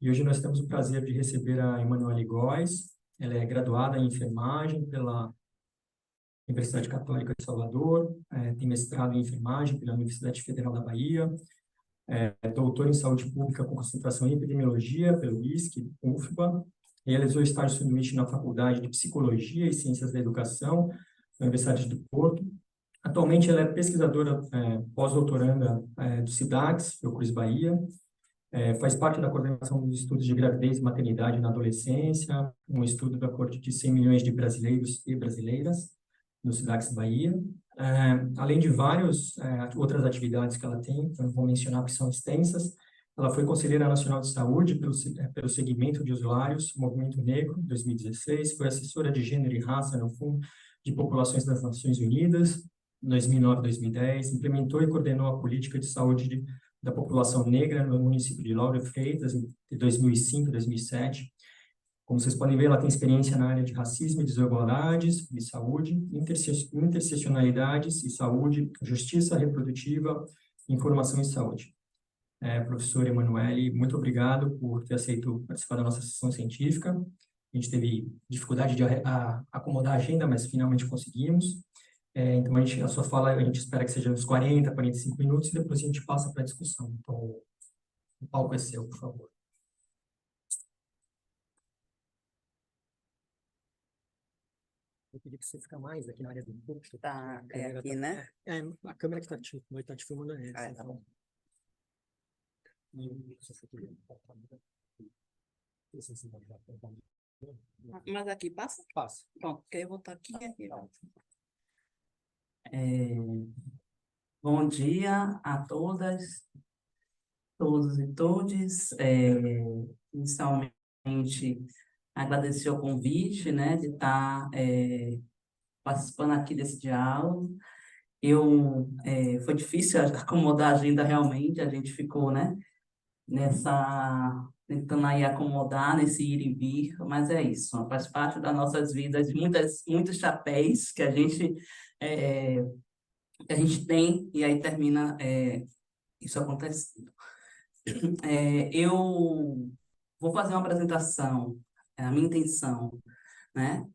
E hoje nós temos o prazer de receber a Emanuele Góes. Ela é graduada em enfermagem pela Universidade Católica de Salvador, tem mestrado em enfermagem pela Universidade Federal da Bahia, é doutora em saúde pública com concentração em epidemiologia pelo ISC, UFBA, realizou estágio sanduíche na Faculdade de Psicologia e Ciências da Educação da Universidade do Porto. Atualmente ela é pesquisadora pós-doutoranda do SIDAX, Fiocruz Bahia, faz parte da coordenação dos estudos de gravidez e maternidade na adolescência, um estudo da corte de 100 milhões de brasileiros e brasileiras, no SIDAX Bahia. Além de várias outras atividades que ela tem, eu não vou mencionar porque são extensas, ela foi Conselheira Nacional de Saúde pelo segmento de usuários, Movimento Negro, em 2016, foi assessora de gênero e raça no Fundo de Populações das Nações Unidas, 2009 2010, implementou e coordenou a política de saúde da população negra no município de Lauro de Freitas, de 2005 a 2007. Como vocês podem ver, ela tem experiência na área de racismo e desigualdades de saúde, interseccionalidades e saúde, justiça reprodutiva, informação e saúde. Professora Emanuele, muito obrigado por ter aceito participar da nossa sessão científica. A gente teve dificuldade de acomodar a agenda, mas finalmente conseguimos. Então, a sua fala, a gente espera que seja uns 40, 45 minutos, e depois a gente passa para a discussão. Então, o palco é seu, por favor. Eu pedi que você fique mais aqui na área do público. Tá, aqui, né? A câmera que está te filmando é essa. Tá bom. Mas aqui passa? Passa. Pronto, porque eu vou estar aqui. Bom dia a todas, todos e todes. Inicialmente, agradecer o convite, né, de estar participando aqui desse diálogo. Foi difícil acomodar a agenda realmente, a gente ficou, né, tentando aí acomodar nesse ir e vir, mas é isso, faz parte das nossas vidas, muitos chapéus que a gente tem, e aí termina isso acontecendo. Eu vou fazer uma apresentação, a minha intenção, né?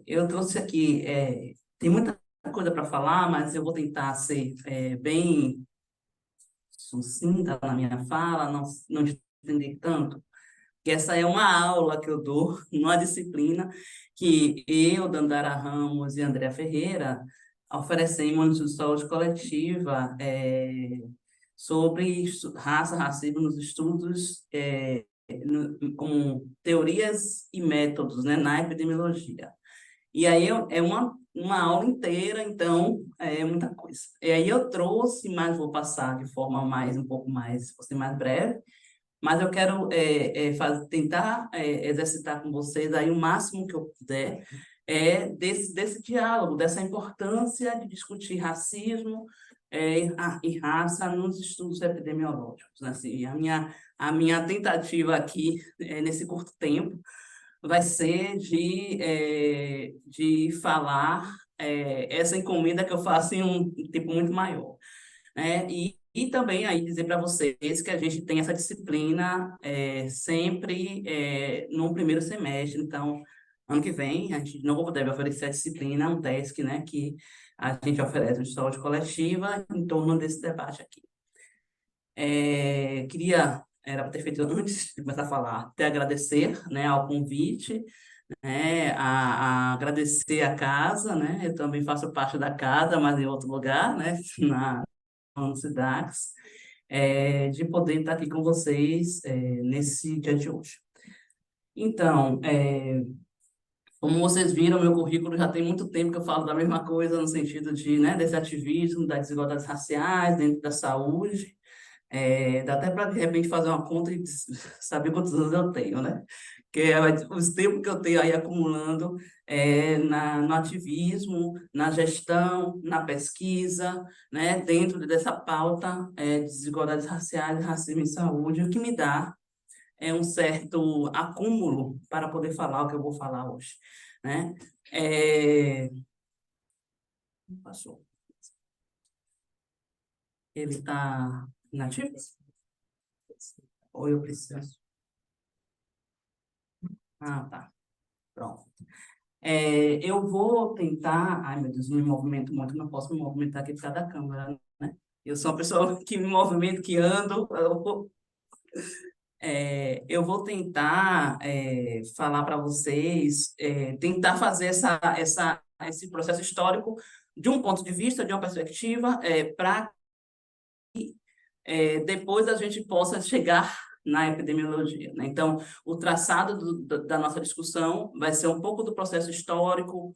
Eu trouxe aqui, tem muita coisa para falar, mas eu vou tentar ser bem sucinta na minha fala, não estender tanto, que essa é uma aula que eu dou numa disciplina que eu, Dandara Ramos e Andréa Ferreira oferecemos de saúde coletiva sobre raça, racismo nos estudos com teorias e métodos, né, na epidemiologia. E aí é uma aula inteira, então é muita coisa. E aí eu trouxe, mas vou passar de forma um pouco mais, vou ser mais breve, mas eu quero tentar exercitar com vocês aí o máximo que eu puder desse diálogo, dessa importância de discutir racismo e raça nos estudos epidemiológicos. Assim, a minha tentativa aqui, nesse curto tempo, vai ser de falar essa encomenda que eu faço em um tempo muito maior. E também aí dizer para vocês que a gente tem essa disciplina sempre no primeiro semestre, então, ano que vem, a gente não deve oferecer a disciplina, um TESC, né, que a gente oferece de saúde coletiva em torno desse debate aqui. Era para ter feito antes de começar a falar, até agradecer, né, ao convite, né, a agradecer a casa, né, eu também faço parte da casa, mas em outro lugar, né, no SIDAX, de poder estar aqui com vocês nesse dia de hoje. Então, como vocês viram, meu currículo já tem muito tempo que eu falo da mesma coisa no sentido desse ativismo, das desigualdades raciais dentro da saúde. Dá até para, de repente, fazer uma conta e saber quantos anos eu tenho, né? Que é os tempos que eu tenho aí acumulando no ativismo, na gestão, na pesquisa, né? Dentro dessa pauta de desigualdades raciais, racismo em saúde, o que me dá um certo acúmulo para poder falar o que eu vou falar hoje, né? Passou. Ele está inativo? Ou eu preciso? Ah, tá. Pronto. Eu vou tentar... Ai, meu Deus, me movimento muito, não posso me movimentar aqui por causa da câmera, né? Eu sou uma pessoa que me movimento, que ando. Eu vou tentar falar para vocês, tentar fazer esse processo histórico de um ponto de vista, de uma perspectiva, para depois a gente possa chegar na epidemiologia, né? Então, o traçado da nossa discussão vai ser um pouco do processo histórico,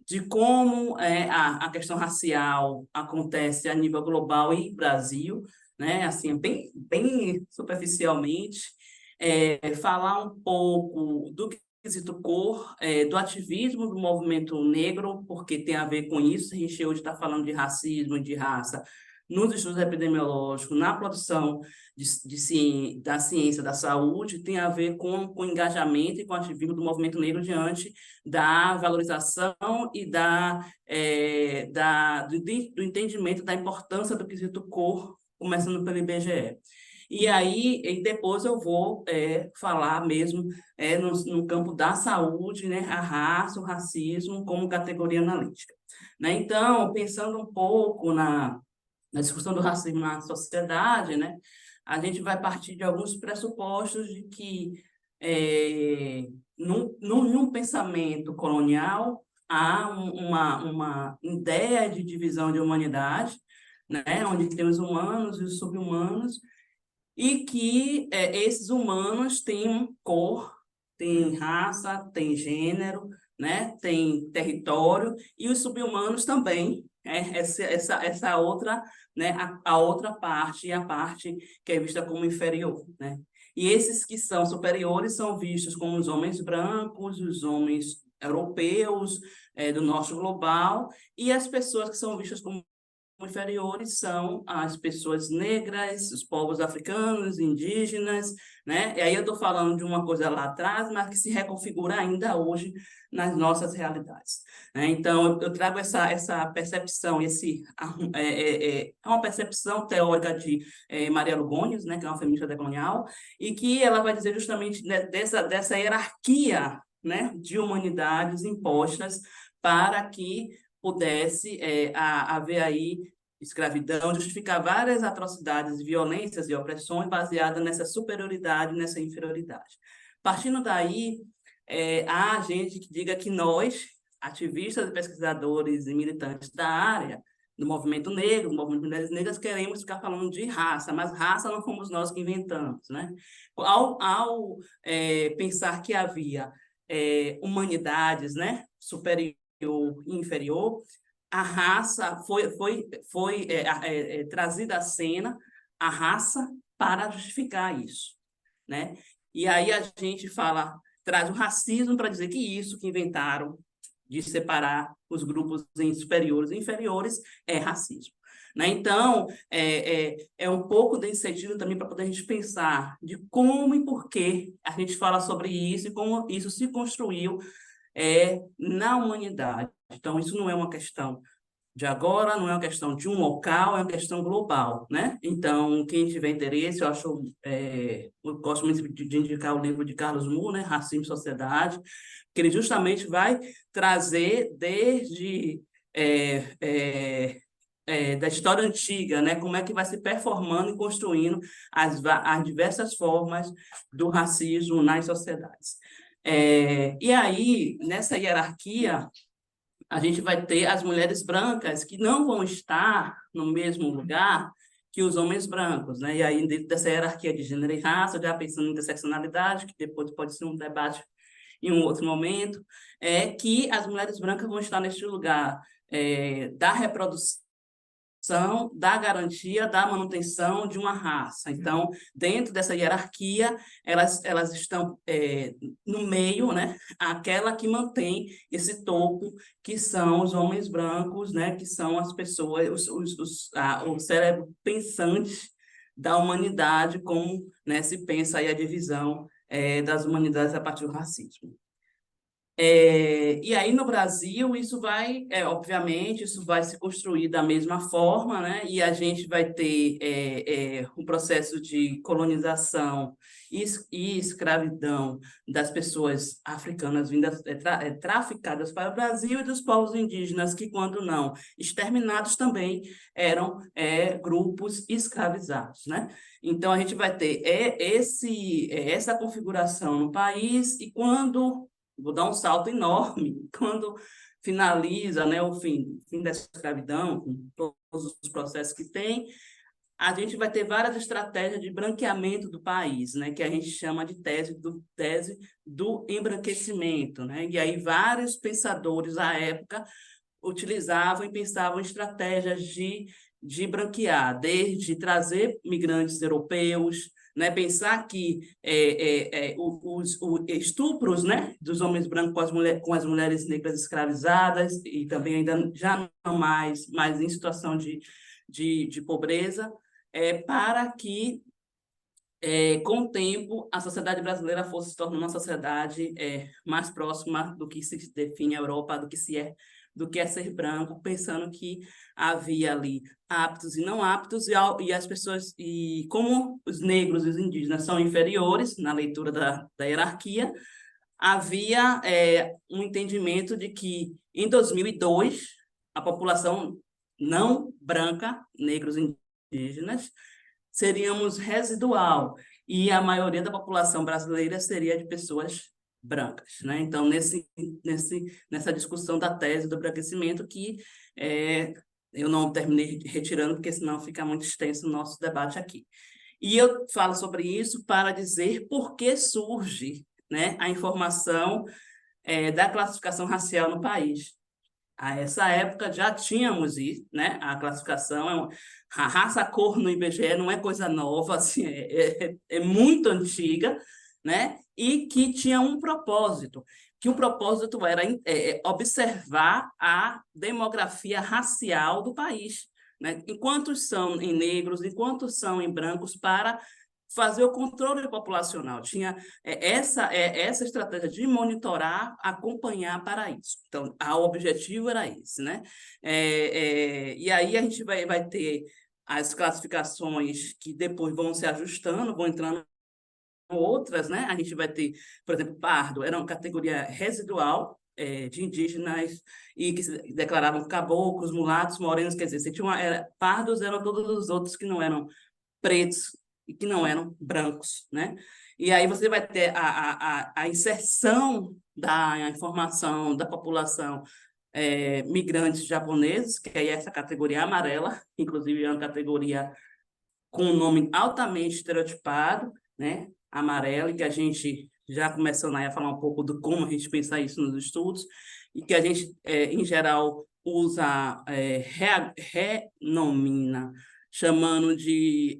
de como a questão racial acontece a nível global e Brasil, né? Assim, bem superficialmente, falar um pouco do quesito cor, do ativismo do movimento negro, porque tem a ver com isso. A gente hoje está falando de racismo e de raça nos estudos epidemiológicos, na produção da ciência da saúde, tem a ver com o engajamento e com o ativismo do movimento negro diante da valorização e do entendimento da importância do quesito cor, começando pelo IBGE. E aí, depois eu vou falar mesmo no campo da saúde, né, a raça, o racismo como categoria analítica. Né? Então, pensando um pouco na discussão do racismo na sociedade, né, a gente vai partir de alguns pressupostos de que, num pensamento colonial, há uma ideia de divisão de humanidade, né, onde tem os humanos e os sub-humanos, e que esses humanos têm cor, têm raça, têm gênero, né? Têm território, e os sub-humanos também, essa outra, né? A outra parte, a parte que é vista como inferior, né? E esses que são superiores são vistos como os homens brancos, os homens europeus, do norte global, e as pessoas que são vistas como inferiores são as pessoas negras, os povos africanos, indígenas, né? E aí eu estou falando de uma coisa lá atrás, mas que se reconfigura ainda hoje nas nossas realidades, né? Então, eu trago essa percepção, é uma percepção teórica de Maria Lugones, né, que é uma feminista decolonial, e que ela vai dizer justamente dessa hierarquia, né, de humanidades impostas para que pudesse haver aí escravidão, justificar várias atrocidades, violências e opressões baseadas nessa superioridade, nessa inferioridade. Partindo daí, há gente que diga que nós, ativistas, pesquisadores e militantes da área, do movimento negro, do movimento de mulheres negras, queremos ficar falando de raça, mas raça não fomos nós que inventamos, né? Ao pensar que havia humanidades, né, superior e inferior, a raça foi trazida à cena, a raça, para justificar isso, né? E aí a gente traz o racismo para dizer que isso que inventaram de separar os grupos em superiores e inferiores é racismo. Né? Então, é um pouco desse sentido também para poder a gente pensar de como e por que a gente fala sobre isso e como isso se construiu na humanidade. Então, isso não é uma questão de agora, não é uma questão de um local, é uma questão global, né? Então, quem tiver interesse, eu gosto muito de indicar o livro de Carlos Moore, né? Racismo e Sociedade, que ele justamente vai trazer desde da história antiga, né? Como é que vai se performando e construindo as diversas formas do racismo nas sociedades. E aí, nessa hierarquia, a gente vai ter as mulheres brancas que não vão estar no mesmo lugar que os homens brancos, né? E aí, dentro dessa hierarquia de gênero e raça, já pensando em interseccionalidade, que depois pode ser um debate em um outro momento, que as mulheres brancas vão estar neste lugar da reprodução, da garantia da manutenção de uma raça. Então, dentro dessa hierarquia, elas estão no meio, né? Aquela que mantém esse topo, que são os homens brancos, né? Que são as pessoas, o cérebro pensante da humanidade, como, né, se pensa aí a divisão das humanidades a partir do racismo. E aí, no Brasil, isso vai, obviamente, isso vai se construir da mesma forma, né? E a gente vai ter um processo de colonização e escravidão das pessoas africanas vindas, traficadas para o Brasil e dos povos indígenas que, quando não exterminados, também eram grupos escravizados, né? Então, a gente vai ter essa configuração no país e quando vou dar um salto enorme quando finaliza, né, o fim da escravidão, com todos os processos que tem, a gente vai ter várias estratégias de branqueamento do país, né, que a gente chama de tese do embranquecimento, né? E aí vários pensadores à época utilizavam e pensavam em estratégias de branquear, desde trazer migrantes europeus, né, pensar que os estupros, né, dos homens brancos com as mulheres negras escravizadas e também ainda já não mais, mas em situação de pobreza, para que com o tempo, a sociedade brasileira fosse se tornando uma sociedade mais próxima do que se define a Europa, do que é ser branco, pensando que havia ali aptos e não aptos, e as pessoas, e como os negros e os indígenas são inferiores na leitura da hierarquia, havia um entendimento de que, em 2002, a população não branca, negros e indígenas, seríamos residual e a maioria da população brasileira seria de pessoas brancas, né? Então, nessa discussão da tese do embranquecimento que eu não terminei retirando, porque senão fica muito extenso o nosso debate aqui. E eu falo sobre isso para dizer por que surge, né, a informação da classificação racial no país. A essa época já tínhamos isso, né? A classificação, a raça-cor no IBGE não é coisa nova, assim, é muito antiga, né? E que tinha um propósito, que o propósito era observar a demografia racial do país, né? Em quantos são em negros, em quantos são em brancos, para fazer o controle populacional. Tinha essa estratégia de monitorar, acompanhar para isso. Então, o objetivo era esse, né? E aí a gente vai ter as classificações que depois vão se ajustando, vão entrando outras, né? A gente vai ter, por exemplo, pardo, era uma categoria residual, de indígenas e que se declaravam caboclos, mulatos, morenos, quer dizer, você tinha pardos eram todos os outros que não eram pretos e que não eram brancos, né? E aí você vai ter a inserção da informação da população migrantes japoneses, que é essa categoria amarela, inclusive é uma categoria com um nome altamente estereotipado, né? Amarelo, e que a gente já começando aí a falar um pouco do como a gente pensa isso nos estudos, e que a gente, em geral, usa, renomina, chamando de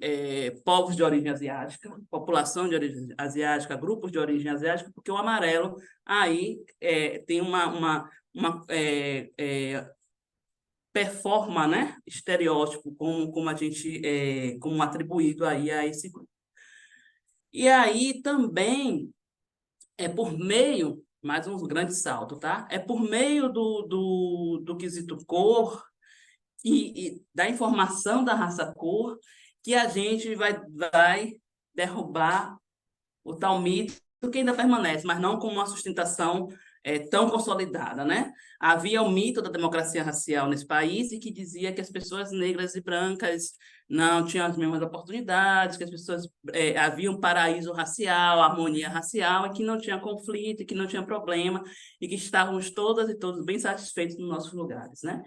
povos de origem asiática, população de origem asiática, grupos de origem asiática, porque o amarelo aí tem performa, né, estereótipo, como a gente, como atribuído aí a esse grupo. E aí também por meio, mais um grande salto, tá? É por meio do quesito cor e da informação da raça cor que a gente vai derrubar o tal mito que ainda permanece, mas não com uma sustentação tão consolidada, né? Havia o mito da democracia racial nesse país e que dizia que as pessoas negras e brancas não tinham as mesmas oportunidades, que as pessoas havia um paraíso racial, harmonia racial, e que não tinha conflito, e que não tinha problema, e que estávamos todas e todos bem satisfeitos nos nossos lugares, né?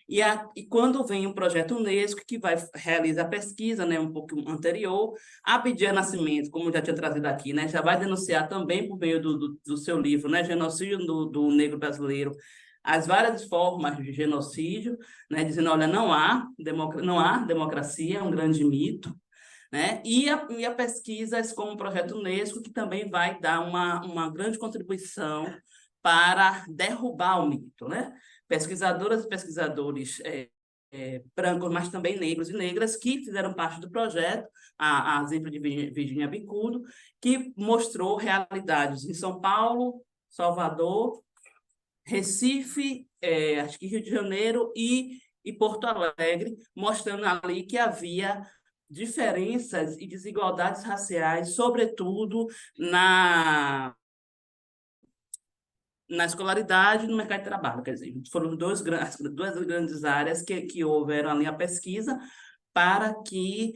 E quando vem o projeto Unesco, que vai realizar a pesquisa, né, um pouco anterior, Abdias Nascimento, como já tinha trazido aqui, né, já vai denunciar também, por meio do seu livro, né, Genocídio do Negro Brasileiro, as várias formas de genocídio, né, dizendo, olha, não há democracia, é um grande mito, né? E a pesquisas como o projeto Unesco, que também vai dar uma grande contribuição para derrubar o mito, né? Pesquisadoras e pesquisadores brancos, mas também negros e negras, que fizeram parte do projeto, a exemplo de Virginia Bicudo, que mostrou realidades em São Paulo, Salvador Recife, acho que Rio de Janeiro e Porto Alegre, mostrando ali que havia diferenças e desigualdades raciais, sobretudo na escolaridade e no mercado de trabalho. Quer dizer, foram as duas grandes áreas que houveram ali a pesquisa para que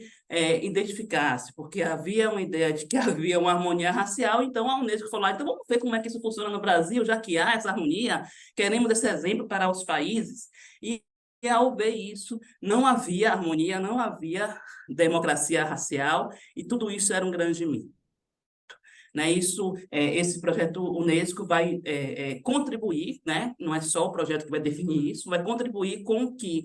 identificasse, porque havia uma ideia de que havia uma harmonia racial, então a Unesco falou, então vamos ver como é que isso funciona no Brasil, já que há essa harmonia, queremos esse exemplo para os países, e ao ver isso, não havia harmonia, não havia democracia racial, e tudo isso era um grande mito. Né? Esse projeto Unesco vai contribuir, né? Não é só o projeto que vai definir isso, vai contribuir com que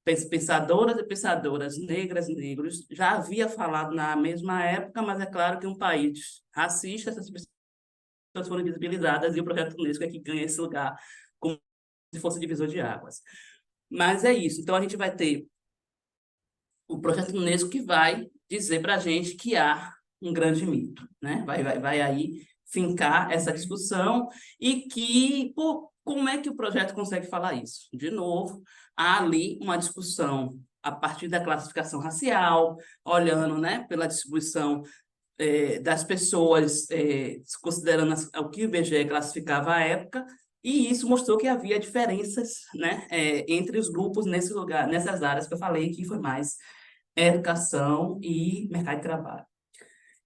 pensadoras e pensadoras negras e negros já havia falado na mesma época, mas é claro que um país racista, essas pessoas foram visibilizadas e o projeto Unesco é que ganha esse lugar como se fosse divisor de águas. Mas é isso. Então, a gente vai ter o projeto Unesco que vai dizer para a gente que há um grande mito, né? Vai aí fincar essa discussão e que, pô, como é que o projeto consegue falar isso? De novo, há ali uma discussão a partir da classificação racial, olhando, né, pela distribuição das pessoas, considerando o que o IBGE classificava à época, e isso mostrou que havia diferenças, né, entre os grupos nesse lugar, nessas áreas que eu falei, que foi mais educação e mercado de trabalho.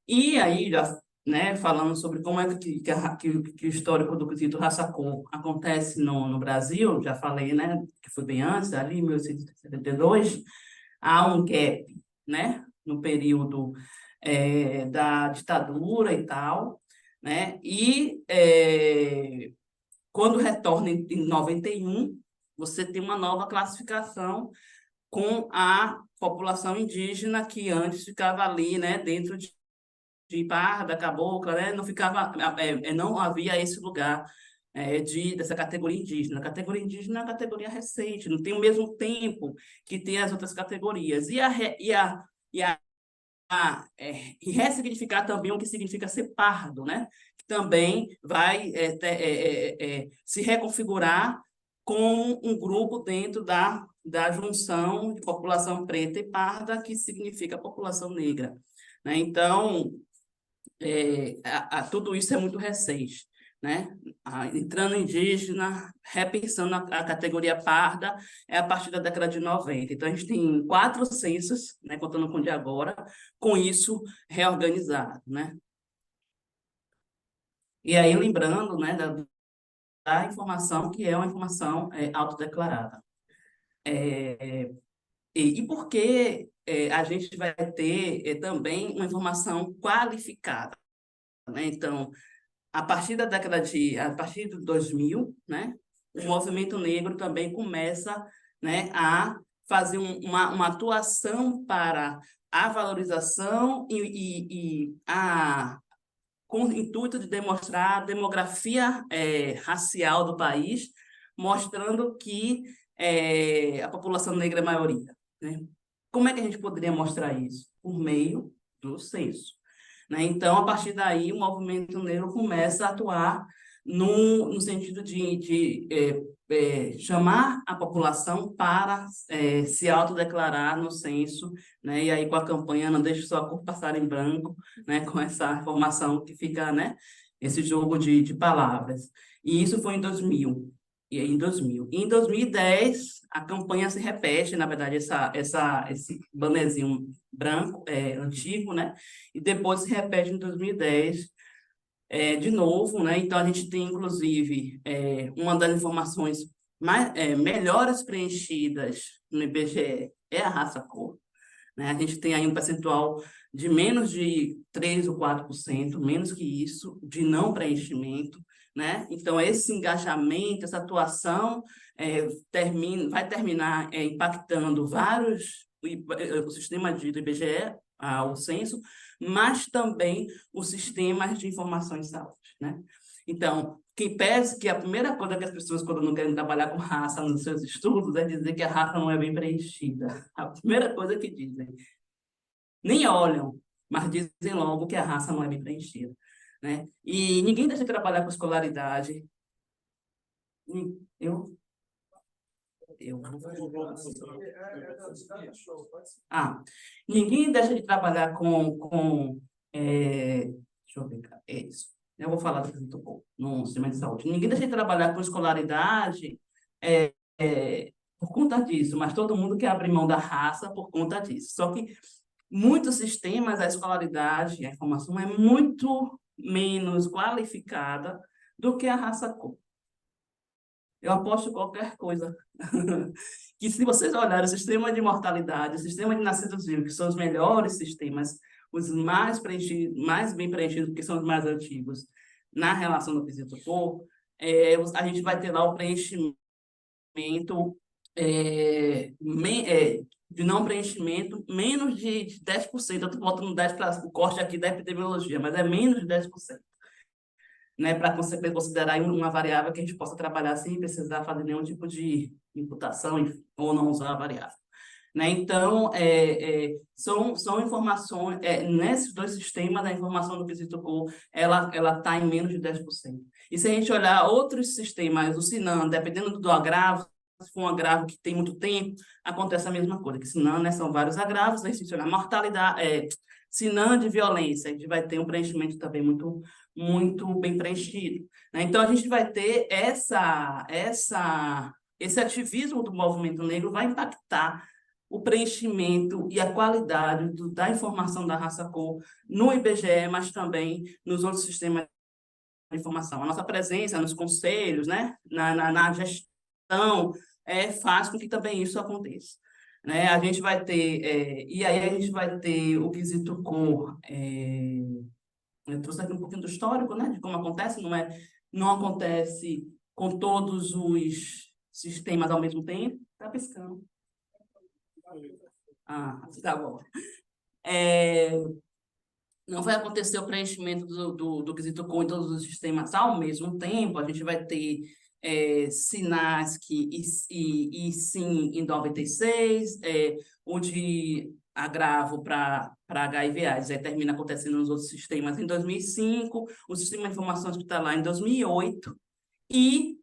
E aí, já, né, falando sobre como é que o histórico do quesito raça-cor acontece no Brasil, já falei, né, que foi bem antes, ali em 1872, há um gap, né, no período da ditadura e tal, né, e quando retorna em 91, você tem uma nova classificação com a população indígena que antes ficava ali, né, dentro de parda, cabocla, né, não ficava, não havia esse lugar dessa categoria indígena. A categoria indígena é uma categoria recente, não tem o mesmo tempo que tem as outras categorias. E ressignificar também o que significa ser pardo, né? Que também vai se reconfigurar como um grupo dentro da junção de população preta e parda, que significa população negra. Né? Então, tudo isso é muito recente. Né? Entrando indígena, repensando a categoria parda, é a partir da década de 90. Então, a gente tem 4 censos, né, contando com o de agora, com isso reorganizado. Né? E aí, lembrando, né, da informação que é uma informação autodeclarada. E por que a gente vai ter também uma informação qualificada? Né? Então, a partir de 2000, né, o movimento negro também começa, né, a fazer uma atuação para a valorização com o intuito de demonstrar a demografia racial do país, mostrando que a população negra é a maioria. Né? Como é que a gente poderia mostrar isso? Por meio do censo. Né? Então, a partir daí, o movimento negro começa a atuar no sentido de chamar a população para se autodeclarar no censo, né? E aí com a campanha Não Deixe Sua Cor Passar em Branco, né? Com essa informação que fica, né? Esse jogo de palavras. E isso foi em 2000. E aí, em 2000. E em 2010, a campanha se repete, na verdade, esse bannerzinho branco, antigo, né? E depois se repete em 2010, de novo, né? Então, a gente tem, inclusive, uma das informações melhores preenchidas no IBGE é a raça-cor. Né? A gente tem aí um percentual de menos de 3 ou 4%, menos que isso, de não preenchimento. Né? Então, esse engajamento, essa atuação vai terminar impactando o sistema do IBGE, o censo, mas também os sistemas de informação em saúde. Né? Então, que pese que a primeira coisa que as pessoas, quando não querem trabalhar com raça nos seus estudos, é dizer que a raça não é bem preenchida. A primeira coisa que dizem. Nem olham, mas dizem logo que a raça não é bem preenchida. Né? E ninguém deixa de trabalhar com escolaridade, Eu, ah, ninguém deixa de trabalhar deixa eu ver, cara, é isso. Eu vou falar do que tocou no sistema de saúde. Ninguém deixa de trabalhar com escolaridade é, por conta disso, mas todo mundo quer abrir mão da raça por conta disso. Só que muitos sistemas, a escolaridade, a informação é muito menos qualificada do que a raça cor. Eu aposto qualquer coisa. Que se vocês olharem o sistema de mortalidade, o sistema de nascidos vivos, que são os melhores sistemas, os mais preenchidos, mais bem preenchidos, porque são os mais antigos, na relação do quesito cor, a gente vai ter lá o preenchimento de não preenchimento menos de 10%. Eu estou botando 10 para o corte aqui da epidemiologia, mas é menos de 10%, né, para considerar uma variável que a gente possa trabalhar sem precisar fazer nenhum tipo de imputação ou não usar a variável. Né? Então, são informações, nesses dois sistemas, a informação do quesito cor, ela está em menos de 10%. E se a gente olhar outros sistemas, o SINAM, dependendo do agravo, se for um agravo que tem muito tempo, acontece a mesma coisa, que SINAM, né, são vários agravos, né, se olhar mortalidade, SINAM de violência, a gente vai ter um preenchimento também muito bem preenchido. Né? Então, a gente vai ter esse ativismo do movimento negro vai impactar o preenchimento e a qualidade da informação da raça cor no IBGE, mas também nos outros sistemas de informação. A nossa presença nos conselhos, né? na gestão, faz com que também isso aconteça. Né? A gente vai ter, e aí a gente vai ter o quesito cor. Eu trouxe aqui um pouquinho do histórico, né? De como acontece, não acontece com todos os sistemas ao mesmo tempo. Está piscando. Ah, tá bom. Não vai acontecer o preenchimento do quesito cor em todos os sistemas ao mesmo tempo. A gente vai ter SINASC e SIM em 96, onde agravo para HIV/AIDS termina acontecendo nos outros sistemas em 2005, o Sistema de Informação Hospitalar em 2008, e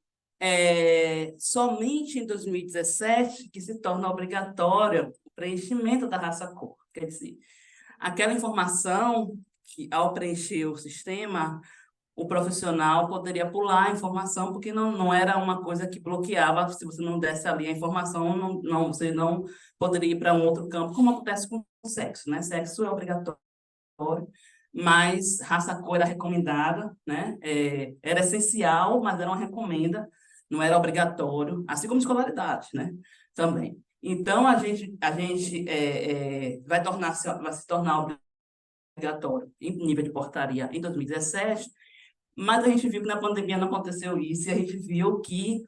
somente em 2017 que se torna obrigatório o preenchimento da raça cor. Quer dizer, aquela informação que, ao preencher o sistema, o profissional poderia pular a informação, porque não era uma coisa que bloqueava, se você não desse ali a informação, você não poderia ir para um outro campo, como acontece com o sexo, né? Sexo é obrigatório, mas raça-cor era recomendada, né? Era essencial, mas era uma recomenda, não era obrigatório, assim como escolaridade, né? Também. Então, a gente vai se tornar obrigatório em nível de portaria em 2017, mas a gente viu que na pandemia não aconteceu isso, e a gente viu que,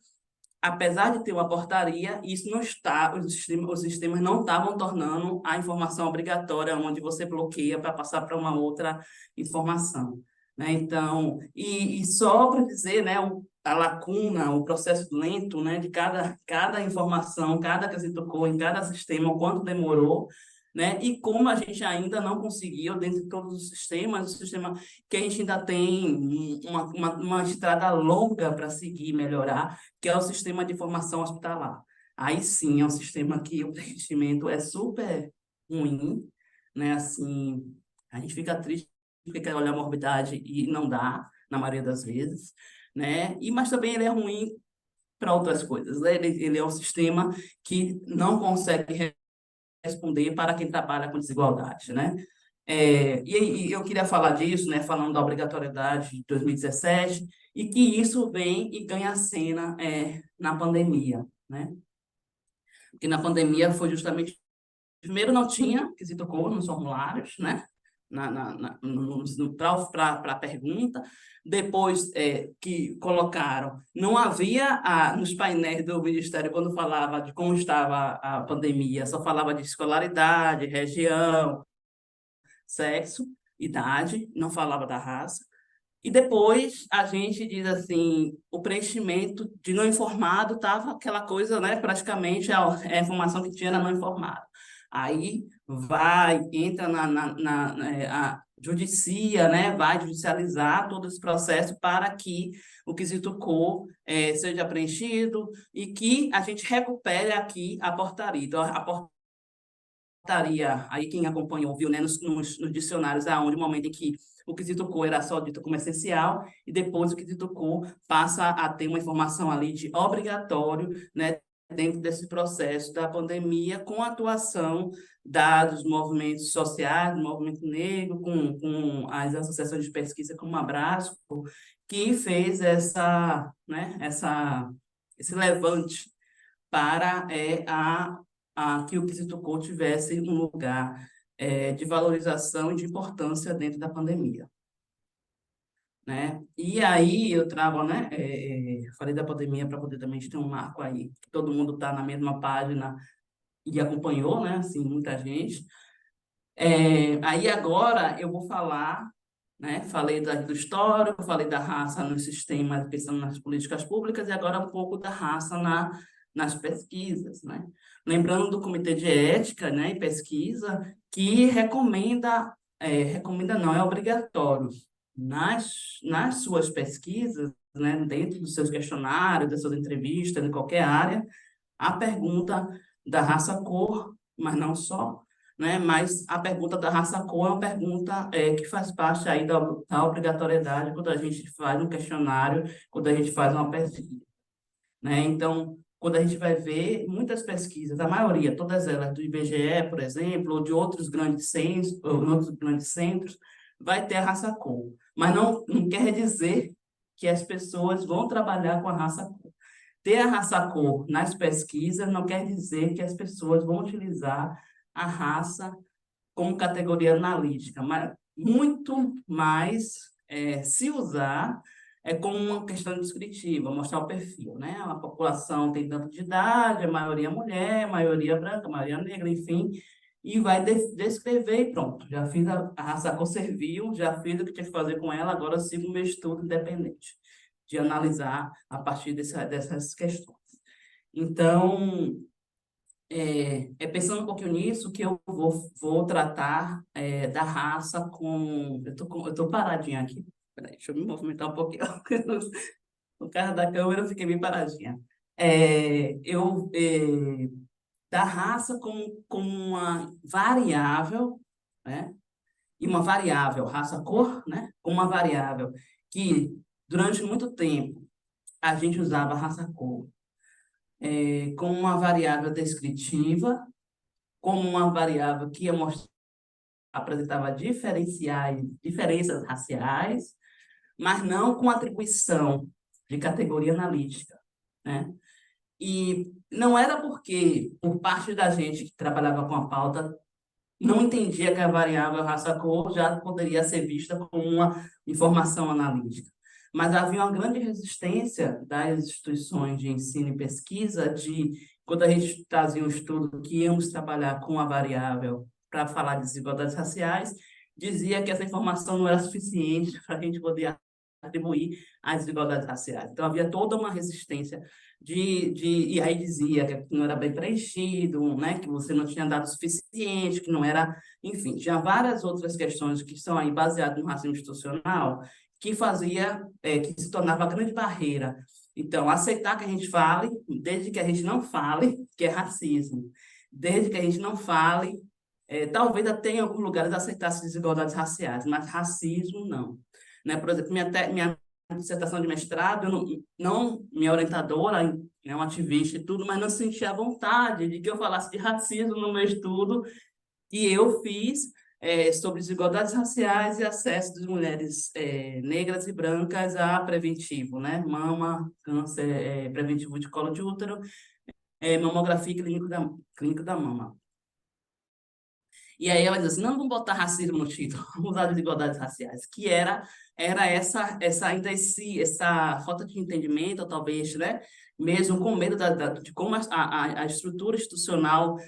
apesar de ter uma portaria, isso não está, os sistemas não estavam tornando a informação obrigatória, onde você bloqueia para passar para uma outra informação. Né? Então, e só para dizer, né, a lacuna, o processo lento, né, de cada informação, cada quesito cor, em cada sistema, o quanto demorou, né? E como a gente ainda não conseguiu, dentro de todos os sistemas, o sistema que a gente ainda tem uma estrada longa para seguir, melhorar, que é o sistema de informação hospitalar. Aí sim, é um sistema que o preenchimento é super ruim, né? Assim, a gente fica triste porque quer olhar a morbidade e não dá, na maioria das vezes, né? Mas também ele é ruim para outras coisas, né? Ele é um sistema que não consegue responder para quem trabalha com desigualdade, né? E eu queria falar disso, né, falando da obrigatoriedade de 2017, e que isso vem e ganha cena na pandemia, né? Porque na pandemia foi justamente... Primeiro, não tinha quesito cor nos formulários, né? Para a pergunta. Depois que colocaram, não havia nos painéis do Ministério, quando falava de como estava a pandemia, só falava de escolaridade, região, sexo, idade, não falava da raça. E depois a gente diz assim, o preenchimento de não informado estava aquela coisa, né? Praticamente a informação que tinha era não informado. Aí entra judicia, né, vai judicializar todo esse processo para que o quesito cor seja preenchido e que a gente recupere aqui a portaria. Então, a portaria, aí quem acompanhou viu, né, nos dicionários, aonde o momento em que o quesito cor era só dito como essencial, e depois o quesito cor passa a ter uma informação ali de obrigatório, né, dentro desse processo da pandemia, com a atuação dos movimentos sociais, do movimento negro, com as associações de pesquisa como a Abrasco, que fez esse levante para que o quesito cor tivesse um lugar de valorização e de importância dentro da pandemia. Né? E aí eu trago, né, falei da pandemia para poder também ter um marco aí, que todo mundo está na mesma página e acompanhou, né, assim, muita gente. Aí agora eu vou falar, né, falei do histórico, falei da raça nos sistemas, pensando nas políticas públicas, e agora um pouco da raça nas pesquisas, né? Lembrando do Comitê de Ética, né, e Pesquisa, que recomenda não, é obrigatório, nas suas pesquisas, né, dentro dos seus questionários, das suas entrevistas, em qualquer área, a pergunta da raça-cor, mas não só, né? Mas a pergunta da raça-cor é uma pergunta que faz parte aí da obrigatoriedade quando a gente faz um questionário, quando a gente faz uma pesquisa, né? Então, quando a gente vai ver muitas pesquisas, a maioria, todas elas do IBGE, por exemplo, ou de outros grandes centros, vai ter a raça-cor. Mas não quer dizer que as pessoas vão trabalhar com a raça-cor. Ter a raça-cor nas pesquisas não quer dizer que as pessoas vão utilizar a raça como categoria analítica, mas muito mais se usar como uma questão descritiva, mostrar o perfil, né? A população tem tanto de idade, a maioria mulher, a maioria branca, a maioria negra, enfim, e vai descrever e pronto. Já fiz a raça-cor serviu, já fiz o que tinha que fazer com ela, agora eu sigo o meu estudo independente de analisar a partir dessas questões. Então, pensando um pouquinho nisso que eu vou tratar da raça com... Eu tô paradinha aqui. Peraí, deixa eu me movimentar um pouquinho. No carro da câmera eu fiquei bem paradinha. Da raça como uma variável, né? E uma variável, raça-cor, né? Uma variável que, durante muito tempo, a gente usava a raça-cor como uma variável descritiva, como uma variável que apresentava diferenças raciais, mas não com atribuição de categoria analítica, né? E não era porque, por parte da gente que trabalhava com a pauta, não entendia que a variável raça-cor já poderia ser vista como uma informação analítica. Mas havia uma grande resistência das instituições de ensino e pesquisa quando a gente trazia um estudo que íamos trabalhar com a variável para falar de desigualdades raciais, dizia que essa informação não era suficiente para a gente poder atribuir as desigualdades raciais. Então, havia toda uma resistência e aí dizia que não era bem preenchido, né, que você não tinha dado suficiente, que não era... Enfim, tinha várias outras questões que são aí baseadas no racismo institucional, que que se tornava a grande barreira. Então, aceitar que a gente fale, desde que a gente não fale, que é racismo. Desde que a gente não fale, talvez até em alguns lugares aceitasse desigualdades raciais, mas racismo não. Né? Por exemplo, minha dissertação de mestrado, minha orientadora é uma ativista e tudo, mas não sentia vontade de que eu falasse de racismo no meu estudo, e eu fiz sobre desigualdades raciais e acesso das mulheres negras e brancas a preventivo, né? Mama, câncer preventivo de colo de útero, mamografia clínica da mama. E aí ela diz assim, não vamos botar racismo no título, vamos usar desigualdades raciais, que era essa falta de entendimento, ou talvez, né, mesmo com medo de como a estrutura institucional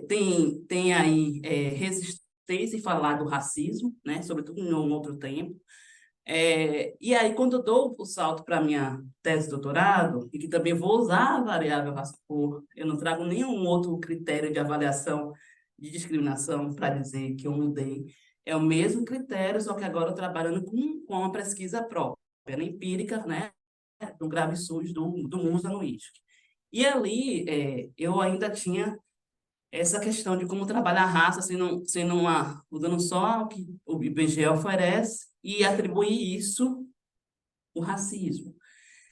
tem aí resistência em falar do racismo, né, sobretudo em um outro tempo. E aí, quando eu dou o salto para a minha tese de doutorado, e que também vou usar a variável raça-cor, eu não trago nenhum outro critério de avaliação de discriminação para dizer que eu mudei, É o mesmo critério, só que agora eu trabalhando com uma pesquisa própria, né, empírica, né, do Grave SUS do Musa no ISC. E ali eu ainda tinha essa questão de como trabalhar a raça usando só o que o IBGE oferece e atribuir isso o racismo,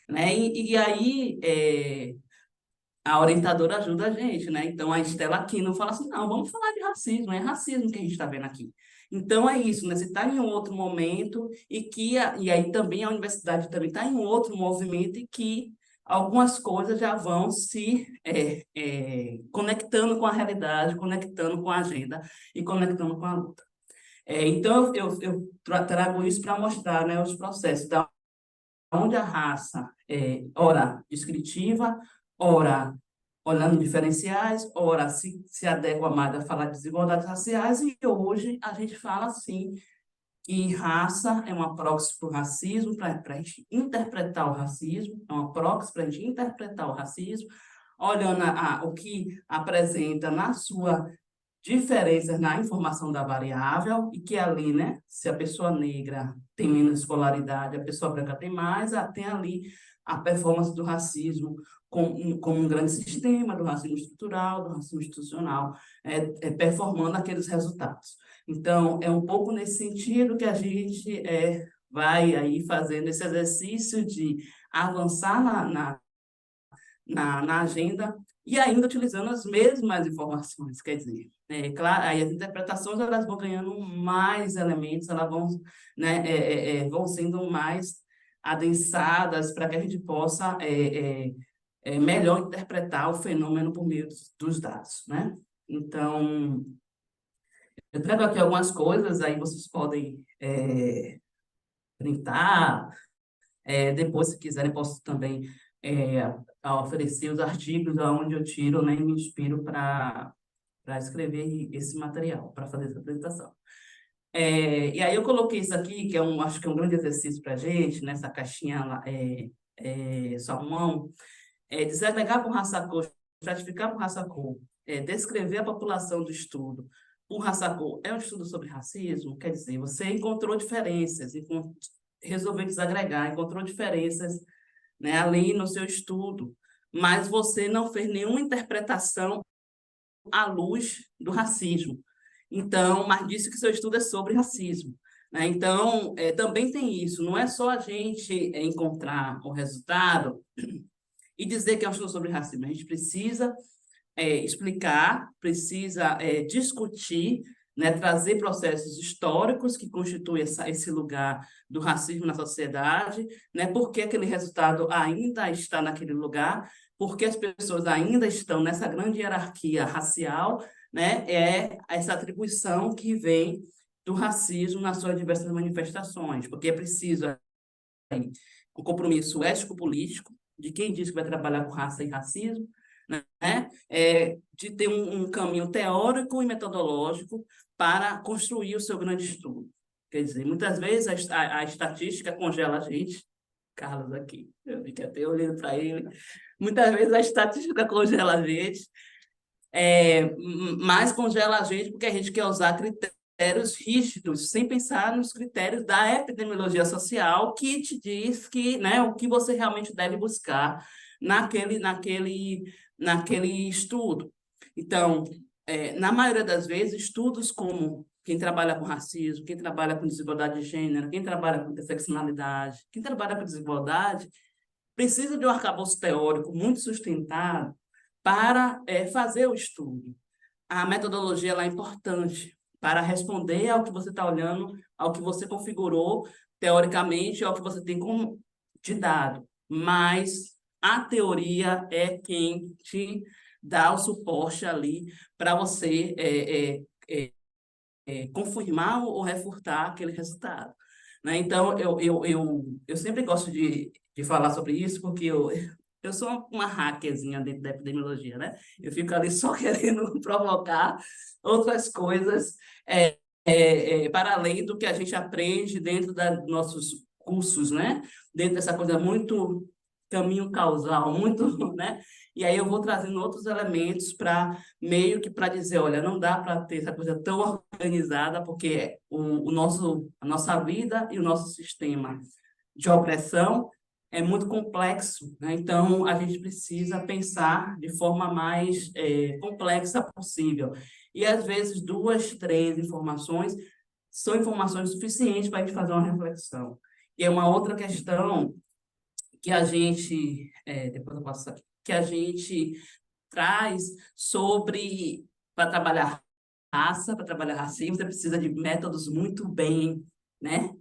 né? E aí a orientadora ajuda a gente, né? Então a Estela Aquino fala assim, não, vamos falar de racismo, é racismo que a gente está vendo aqui. Então é isso, né? Você está em um outro momento e aí também a universidade também está em um outro movimento e que algumas coisas já vão se conectando com a realidade, conectando com a agenda e conectando com a luta. Então eu trago isso para mostrar, né, os processos da onde a raça ora descritiva, ora olhando diferenciais, ora se adequa mais a falar de desigualdades raciais, e hoje a gente fala assim que raça é uma proxy para o racismo, para a gente interpretar o racismo, é uma proxy para a gente interpretar o racismo, olhando o que apresenta na sua diferenças na informação da variável, e que ali, né, se a pessoa negra tem menos escolaridade, a pessoa branca tem mais, tem ali a performance do racismo como um grande sistema, do racismo estrutural, do racismo institucional, performando aqueles resultados. Então, é um pouco nesse sentido que a gente vai aí fazendo esse exercício de avançar na agenda e ainda utilizando as mesmas informações, quer dizer, claro, aí as interpretações elas vão ganhando mais elementos, elas vão, né, vão sendo mais adensadas para que a gente possa melhor interpretar o fenômeno por meio dos dados, né? Então, eu trago aqui algumas coisas, aí vocês podem printar, depois, se quiserem, posso também oferecer os artigos onde eu tiro, né, e me inspiro para escrever esse material, para fazer essa apresentação. E aí eu coloquei isso aqui, que acho que é um grande exercício para a gente, nessa caixinha lá, Salmão, desagregar por raça-cor, estratificar por raça-cor, descrever a população do estudo por raça-cor. É um estudo sobre racismo? Quer dizer, você encontrou diferenças, resolveu desagregar, encontrou diferenças, né, ali no seu estudo, mas você não fez nenhuma interpretação à luz do racismo. Então, mas disse que seu estudo é sobre racismo, né? Então, também tem isso, não é só a gente encontrar o resultado e dizer que é um estudo sobre racismo, a gente precisa explicar, precisa discutir, né, trazer processos históricos que constituem esse lugar do racismo na sociedade, né, por que aquele resultado ainda está naquele lugar, porque as pessoas ainda estão nessa grande hierarquia racial, né, é essa atribuição que vem do racismo nas suas diversas manifestações, porque é preciso um compromisso ético-político de quem diz que vai trabalhar com raça e racismo, né? De ter um caminho teórico e metodológico para construir o seu grande estudo. Quer dizer, muitas vezes a estatística congela a gente, Carlos aqui, eu fiquei até olhando para ele, muitas vezes a estatística congela a gente, mas congela a gente porque a gente quer usar critérios rígidos, sem pensar nos critérios da epidemiologia social, que te diz que, né, o que você realmente deve buscar naquele estudo. Então, na maioria das vezes, estudos como quem trabalha com racismo, quem trabalha com desigualdade de gênero, quem trabalha com interseccionalidade, quem trabalha com desigualdade, precisa de um arcabouço teórico muito sustentado para fazer o estudo. A metodologia ela é importante para responder ao que você está olhando, ao que você configurou teoricamente, ao que você tem como de dado. Mas a teoria é quem te dá o suporte ali para você confirmar ou refutar aquele resultado, né? Então, eu sempre gosto de falar sobre isso, porque eu sou uma hackerzinha dentro da epidemiologia, né? Eu fico ali só querendo provocar outras coisas para além do que a gente aprende dentro dos nossos cursos, né? Dentro dessa coisa muito caminho causal muito, né? E aí eu vou trazendo outros elementos para meio que para dizer, olha, não dá para ter essa coisa tão organizada, porque a nossa vida e o nosso sistema de opressão é muito complexo, né? Então a gente precisa pensar de forma mais complexa possível. E às vezes duas, três informações são informações suficientes para a gente fazer uma reflexão. E é uma outra questão que a gente, depois eu passo aqui, que a gente traz sobre, para trabalhar raça, para trabalhar racismo, você precisa de métodos muito bem, né?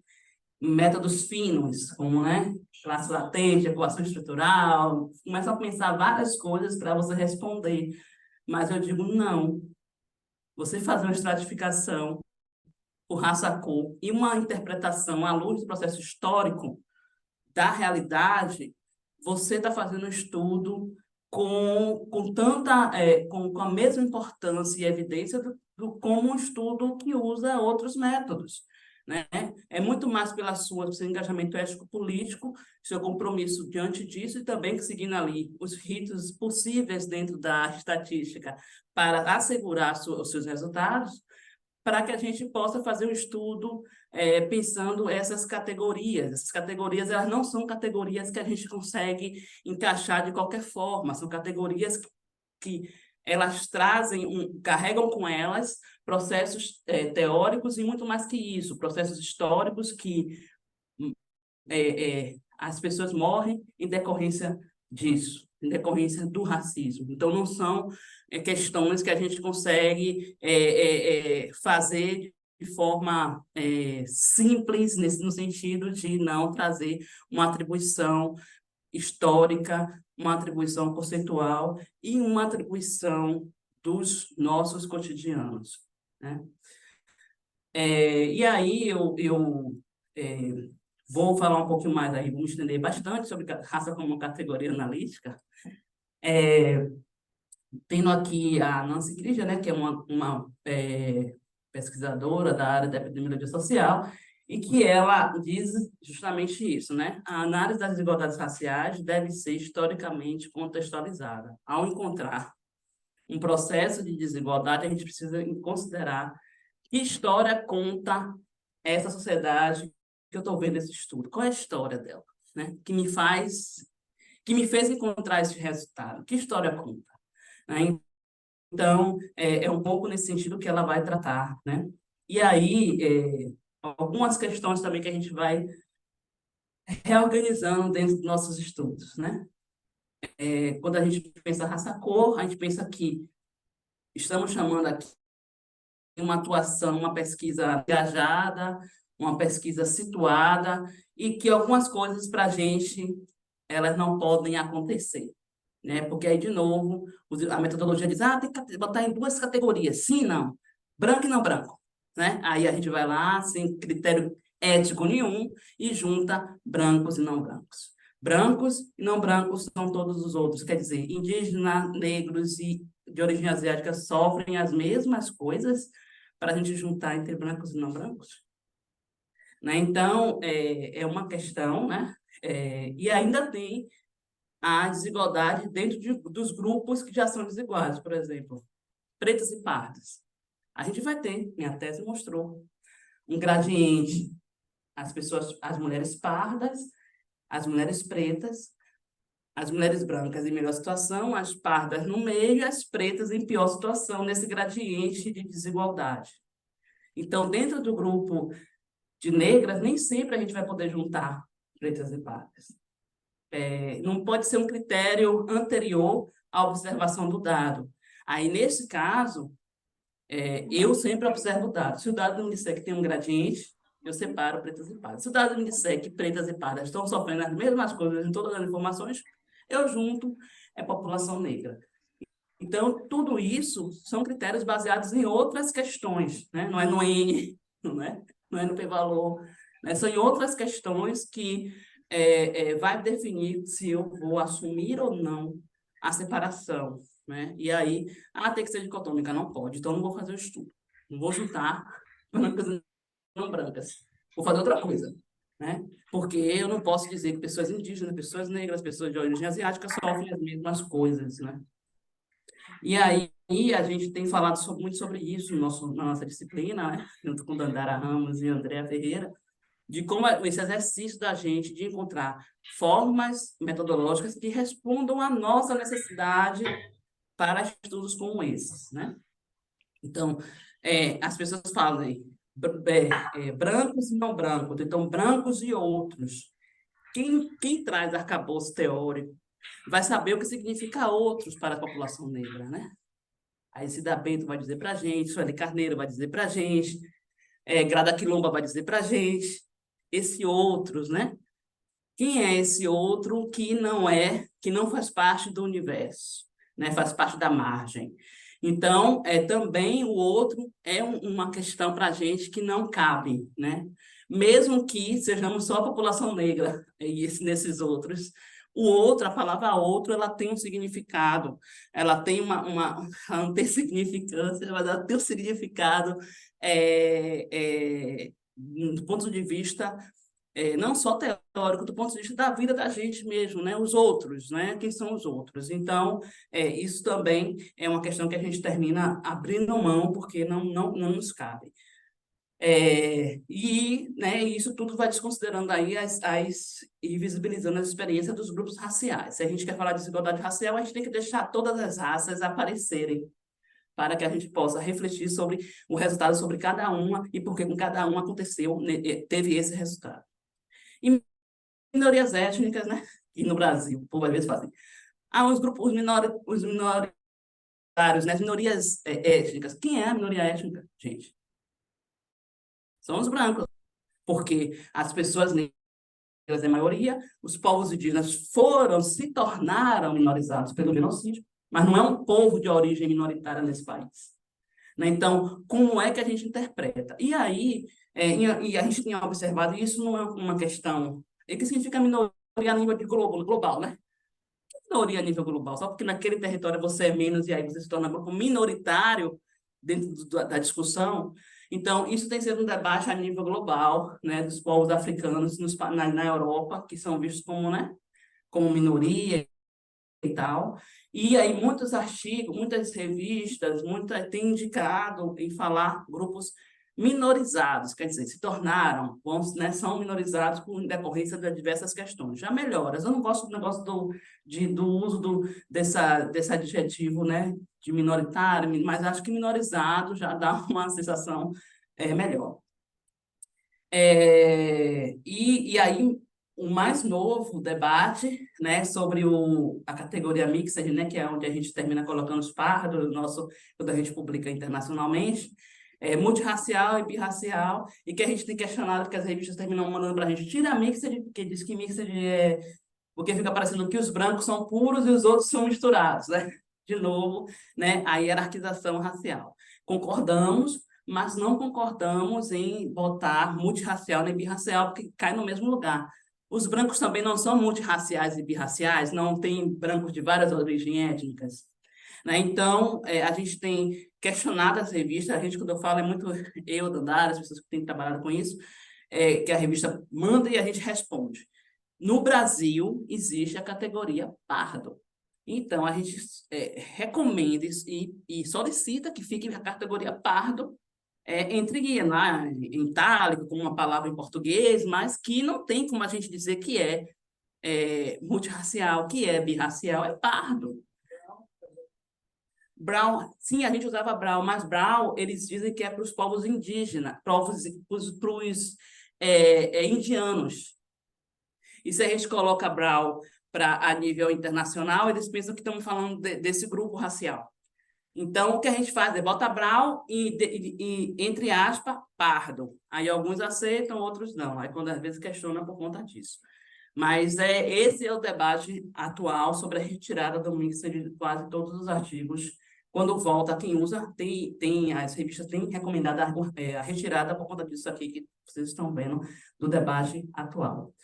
Métodos finos, como, né? Classe latente, equação estrutural, começa a pensar várias coisas para você responder. Mas eu digo, não. Você fazer uma estratificação por raça-cor e uma interpretação à luz do processo histórico da realidade, você está fazendo um estudo com a mesma importância e evidência como um estudo que usa outros métodos, né? É muito mais pelo seu engajamento ético-político, seu compromisso diante disso e também seguindo ali os ritos possíveis dentro da estatística para assegurar os seus resultados, para que a gente possa fazer um estudo pensando essas categorias. Essas categorias, elas não são categorias que a gente consegue encaixar de qualquer forma, são categorias que elas carregam com elas processos teóricos e muito mais que isso, processos históricos que as pessoas morrem em decorrência disso, em decorrência do racismo. Então, não são questões que a gente consegue fazer de forma simples, no sentido de não trazer uma atribuição histórica, uma atribuição conceitual e uma atribuição dos nossos cotidianos, né? E aí vou falar um pouquinho mais aí, vamos estender bastante sobre raça como categoria analítica. Tendo aqui a Nancy Krieger, né, que é uma pesquisadora da área da epidemiologia social, e que ela diz justamente isso, né? A análise das desigualdades raciais deve ser historicamente contextualizada. Ao encontrar um processo de desigualdade, a gente precisa considerar que história conta essa sociedade que eu estou vendo esse estudo. Qual é a história dela, né? Que me fez encontrar esse resultado. Que história conta, né? Então, é um pouco nesse sentido que ela vai tratar, né? E aí, algumas questões também que a gente vai reorganizando dentro dos nossos estudos, né? Quando a gente pensa raça-cor, a gente pensa que estamos chamando aqui uma atuação, uma pesquisa engajada, uma pesquisa situada, e que algumas coisas para a gente, elas não podem acontecer, né? Porque aí, de novo, a metodologia diz, tem que botar em duas categorias, sim, não, branco e não branco, né? Aí a gente vai lá, sem critério ético nenhum, e junta brancos e não brancos. Brancos e não brancos são todos os outros, quer dizer, indígenas, negros e de origem asiática sofrem as mesmas coisas para a gente juntar entre brancos e não brancos, né? Então, é uma questão, né? E ainda tem a desigualdade dentro dos grupos que já são desiguais, por exemplo, pretos e pardos. A gente vai ter, minha tese mostrou, um gradiente, as mulheres pardas, as mulheres pretas, as mulheres brancas em melhor situação, as pardas no meio e as pretas em pior situação nesse gradiente de desigualdade. Então, dentro do grupo de negras, nem sempre a gente vai poder juntar pretas e pardas. Não pode ser um critério anterior à observação do dado. Aí, nesse caso, eu sempre observo o dado. Se o dado me disser que tem um gradiente, eu separo pretas e pardas. Se o dado me disser que pretas e pardas estão sofrendo as mesmas coisas em todas as informações, eu junto a população negra. Então, tudo isso são critérios baseados em outras questões, né? Não é no N, não é no p-valor, né? São em outras questões que vai definir se eu vou assumir ou não a separação, né? E aí, tem que ser dicotômica, não pode, então não vou fazer o estudo, não vou juntar brancas e não brancas, vou fazer outra coisa. né? Porque eu não posso dizer que pessoas indígenas, pessoas negras, pessoas de origem asiática sofrem as mesmas coisas, né? E aí a gente tem falado muito sobre isso no na nossa disciplina, né? Junto com Dandara Ramos e Andréa Ferreira, de como esse exercício da gente de encontrar formas metodológicas que respondam à nossa necessidade para estudos como esses, né? Então, as pessoas falam aí, brancos e não brancos, então brancos e outros. Quem traz arcabouço teórico vai saber o que significa outros para a população negra, né? Aí Cida Bento vai dizer para a gente, Sueli Carneiro vai dizer para a gente, Grada Quilomba vai dizer para a gente, esse outros, né? Quem é esse outro que não faz parte do universo, né? Faz parte da margem. Então, também o outro é uma questão para a gente que não cabe, né? Mesmo que sejamos só a população negra nesses outros, o outro, a palavra outro, ela tem um significado, ela tem ela não tem significância, mas ela tem um significado do ponto de vista não só teórico, do ponto de vista da vida da gente mesmo, né? Os outros, né? Quem são os outros? Então, isso também é uma questão que a gente termina abrindo mão, porque não nos cabe. Né, isso tudo vai desconsiderando aí e visibilizando as experiências dos grupos raciais. Se a gente quer falar de desigualdade racial, a gente tem que deixar todas as raças aparecerem, para que a gente possa refletir sobre o resultado sobre cada uma e por que com cada uma aconteceu, né, teve esse resultado. E minorias étnicas, né? E no Brasil, o povo às vezes fala assim, os grupos, os minoritários, né? As minorias étnicas. Quem é a minoria étnica, gente? São os brancos, porque as pessoas negras é a maioria, os povos indígenas se tornaram minorizados pelo genocídio, mas não é um povo de origem minoritária nesse país. Né? Então, como é que a gente interpreta? E aí, e a gente tinha observado, e isso não é uma questão, que significa minoria a nível de global, né? Minoria a nível global, só porque naquele território você é menos e aí você se torna grupo minoritário dentro da discussão. Então, isso tem sido um debate a nível global, né, dos povos africanos na Europa, que são vistos como, né, como minoria e tal. E aí muitos artigos, muitas revistas, têm indicado em falar grupos minorizados, quer dizer, se tornaram, né, são minorizados por decorrência de diversas questões. Já melhoras. Eu não gosto do negócio do uso desse adjetivo, né, de minoritário, mas acho que minorizado já dá uma sensação melhor. E aí, o mais novo debate, né, sobre a categoria mixed, né, que é onde a gente termina colocando os pardos, quando a gente publica internacionalmente, multirracial e birracial, e que a gente tem questionado, que as revistas terminam mandando para a gente, tira a mixed, porque diz que mixed porque fica parecendo que os brancos são puros e os outros são misturados, né? De novo, né, a hierarquização racial. Concordamos, mas não concordamos em botar multirracial nem birracial, porque cai no mesmo lugar. Os brancos também não são multirraciais e birraciais, não tem brancos de várias origens étnicas. Né? Então, a gente tem questionado as revistas, a gente, quando eu falo, é muito eu, Dandara, as pessoas que têm trabalhado com isso, que a revista manda e a gente responde. No Brasil, existe a categoria pardo. Então, a gente recomenda e solicita que fique a categoria pardo entre guia, né? Em itálico, como uma palavra em português, mas que não tem como a gente dizer que multirracial, que é birracial, é pardo. Brown, sim, a gente usava brown, mas brown, eles dizem que é para os povos indígenas, para os indianos. E se a gente coloca brown a nível internacional, eles pensam que estamos falando desse grupo racial. Então, o que a gente faz é bota brown e entre aspas, pardo. Aí alguns aceitam, outros não. Aí, quando às vezes questiona por conta disso. Mas esse é o debate atual sobre a retirada do mixer de quase todos os artigos. Quando volta, quem usa, as revistas têm recomendado a retirada por conta disso aqui que vocês estão vendo do debate atual.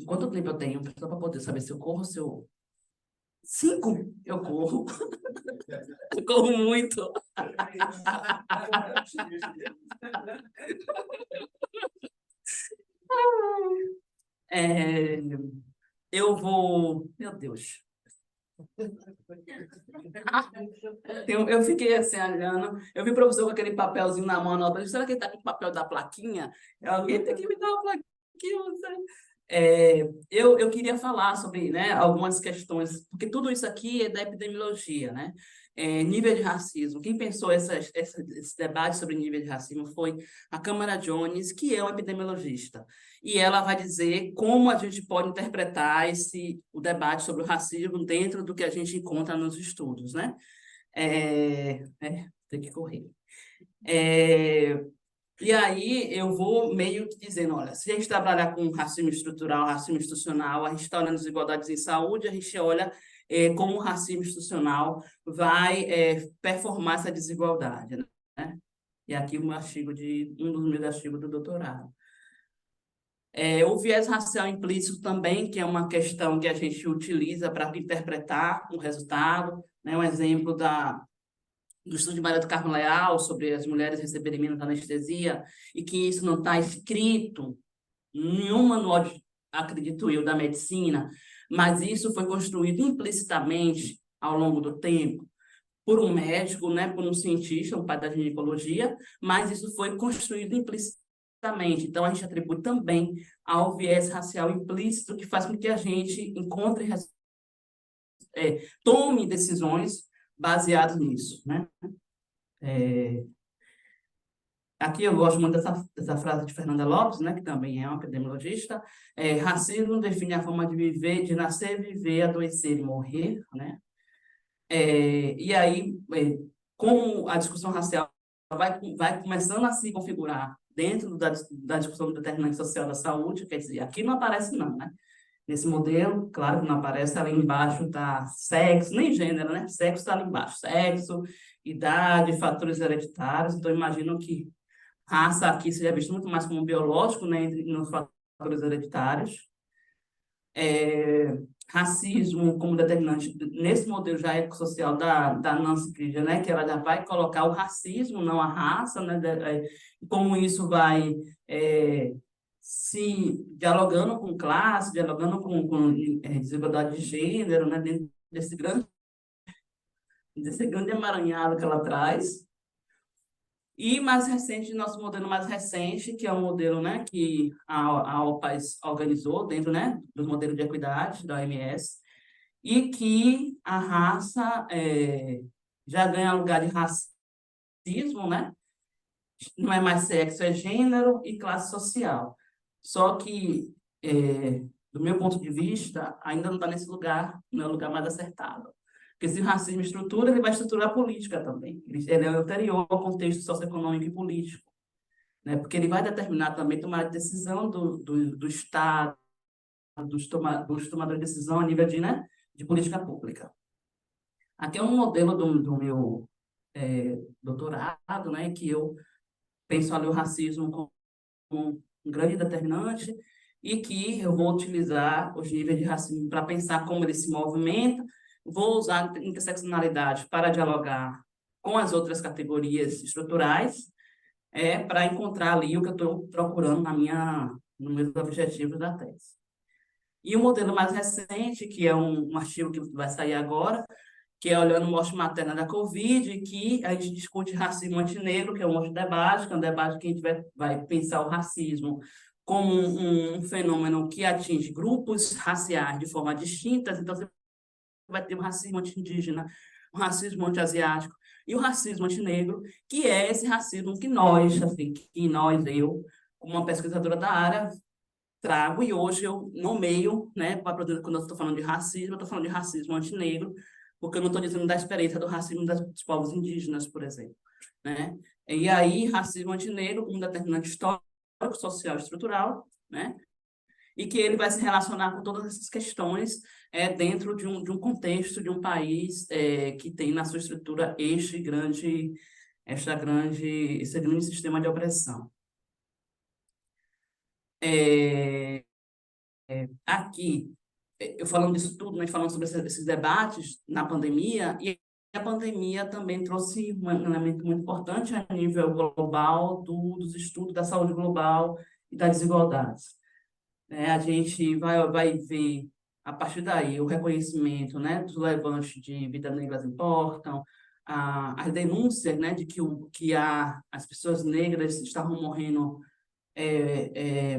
Quanto tempo eu tenho? Só para poder saber se eu corro ou se eu 5, eu corro. Eu corro muito. É, eu vou... Meu Deus. Eu fiquei assim, olhando. Eu vi o professor com aquele papelzinho na mão, anotando. Será que ele está com o papel da plaquinha? Alguém tem que me dar uma plaquinha, não sei. Eu queria falar sobre, né, algumas questões, porque tudo isso aqui é da epidemiologia, né? Nível de racismo. Quem pensou esse debate sobre nível de racismo foi a Câmara Jones, que é uma epidemiologista. E ela vai dizer como a gente pode interpretar o debate sobre o racismo dentro do que a gente encontra nos estudos, né? Tem que correr. E aí eu vou meio que dizendo, olha, se a gente trabalhar com racismo estrutural, racismo institucional, a gente está olhando desigualdades em saúde, a gente olha como o racismo institucional vai performar essa desigualdade, né? E aqui um dos meus artigos do doutorado. O viés racial implícito também, que é uma questão que a gente utiliza para interpretar o resultado, né? Um exemplo do estudo de Maria do Carmo Leal sobre as mulheres receberem menos anestesia, e que isso não está escrito em nenhum manual, acredito eu, da medicina, mas isso foi construído implicitamente ao longo do tempo por um médico, né, por um cientista, um pai da ginecologia, mas isso foi construído implicitamente. Então, a gente atribui também ao viés racial implícito, que faz com que a gente tome decisões baseadas nisso, né? Aqui eu gosto muito dessa frase de Fernanda Lopes, né, que também é uma epidemiologista. Racismo define a forma de viver, de nascer, viver, adoecer e morrer, né? E aí, como a discussão racial vai começando a se configurar dentro da discussão do determinante social da saúde, quer dizer, aqui não aparece não, né? Nesse modelo, claro que não aparece, ali embaixo está sexo, nem gênero, né? Sexo está ali embaixo, sexo, idade, fatores hereditários, então imagino que raça aqui seja visto muito mais como biológico, né, nos fatores hereditários. Racismo como determinante nesse modelo já ecossocial da Nancy Krieger, né, que ela já vai colocar o racismo, não a raça, né, como isso vai se dialogando com classe, dialogando com desigualdade de gênero, né, dentro desse grande emaranhado que ela traz. E mais recente, nosso modelo mais recente, que é o modelo, né, que a OPAS organizou dentro, né, do modelo de equidade da OMS, e que a raça já ganha lugar de racismo, né? Não é mais sexo, é gênero e classe social. Só que, do meu ponto de vista, ainda não está nesse lugar, não é o lugar mais acertado. Porque se o racismo estrutura, ele vai estruturar a política também. Ele é anterior ao contexto socioeconômico e político, né? Porque ele vai determinar também tomar a decisão do Estado, dos tomadores de decisão a nível né, de política pública. Aqui é um modelo do meu doutorado, né, que eu penso ali o racismo como um grande determinante e que eu vou utilizar os níveis de racismo para pensar como ele se movimenta, vou usar a interseccionalidade para dialogar com as outras categorias estruturais, para encontrar ali o que eu estou procurando nos meus objetivos da tese. E o modelo mais recente, que é um artigo que vai sair agora, que é olhando morte materna da Covid, que a gente discute racismo antinegro, que é um outro debate, que é um debate que a gente vai pensar o racismo como um fenômeno que atinge grupos raciais de forma distintas. Então, você vai ter o racismo anti-indígena, o racismo anti-asiático e o racismo antinegro, que é esse racismo que nós, assim, eu, como uma pesquisadora da área, trago, e hoje eu nomeio, né, quando eu estou falando de racismo, eu estou falando de racismo antinegro, porque eu não estou dizendo da experiência do racismo dos povos indígenas, por exemplo, né? E aí, racismo antinegro, um determinante histórico, social, estrutural, né? E que ele vai se relacionar com todas essas questões dentro de um contexto de um país que tem na sua estrutura esse grande sistema de opressão. Aqui, eu falando disso tudo, né, falando sobre esses debates na pandemia, e a pandemia também trouxe um elemento muito importante a nível global dos estudos da saúde global e das desigualdades. A gente vai ver, a partir daí, o reconhecimento, né, dos levantes de vidas negras importam, as denúncias, né, de que as pessoas negras estavam morrendo é, é,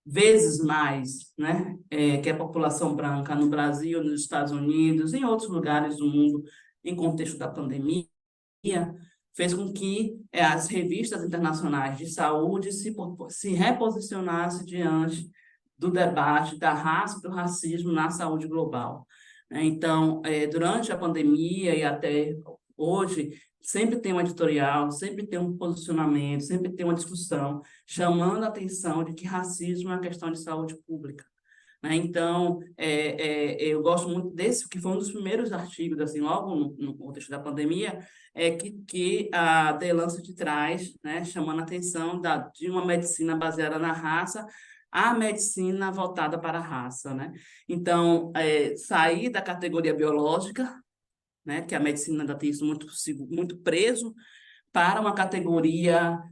vezes mais, né, que a população branca no Brasil, nos Estados Unidos, em outros lugares do mundo, em contexto da pandemia, fez com que as revistas internacionais de saúde se reposicionassem diante do debate da raça e do racismo na saúde global. Então, durante a pandemia e até hoje, sempre tem um editorial, sempre tem um posicionamento, sempre tem uma discussão chamando a atenção de que racismo é uma questão de saúde pública. Então, eu gosto muito desse, que foi um dos primeiros artigos, assim, logo no contexto da pandemia, que a The Lancet traz, né, chamando a atenção de uma medicina baseada na raça à medicina voltada para a raça, né? Então, sair da categoria biológica, né, que a medicina ainda tem isso muito preso, para uma categoria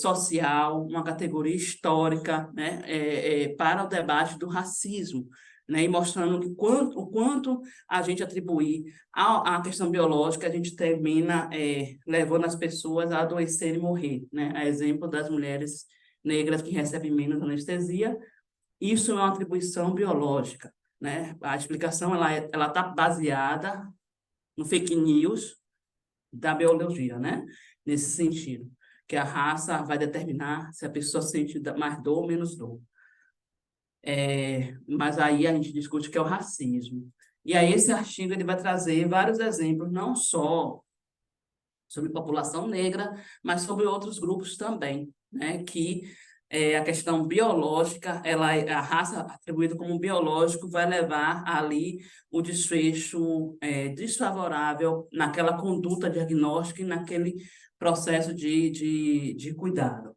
social, uma categoria histórica, né, para o debate do racismo, né, e mostrando o quanto a gente atribuir à questão biológica, a gente termina levando as pessoas a adoecer e morrer, né, a exemplo das mulheres negras que recebem menos anestesia, isso é uma atribuição biológica, né, a explicação ela está baseada no fake news da biologia, né? Nesse sentido, que a raça vai determinar se a pessoa sente mais dor ou menos dor. Mas aí a gente discute que é o racismo. E aí esse artigo ele vai trazer vários exemplos, não só sobre população negra, mas sobre outros grupos também, né? Que a questão biológica, a raça atribuída como biológico vai levar ali o desfecho desfavorável naquela conduta diagnóstica e naquele processo de cuidado.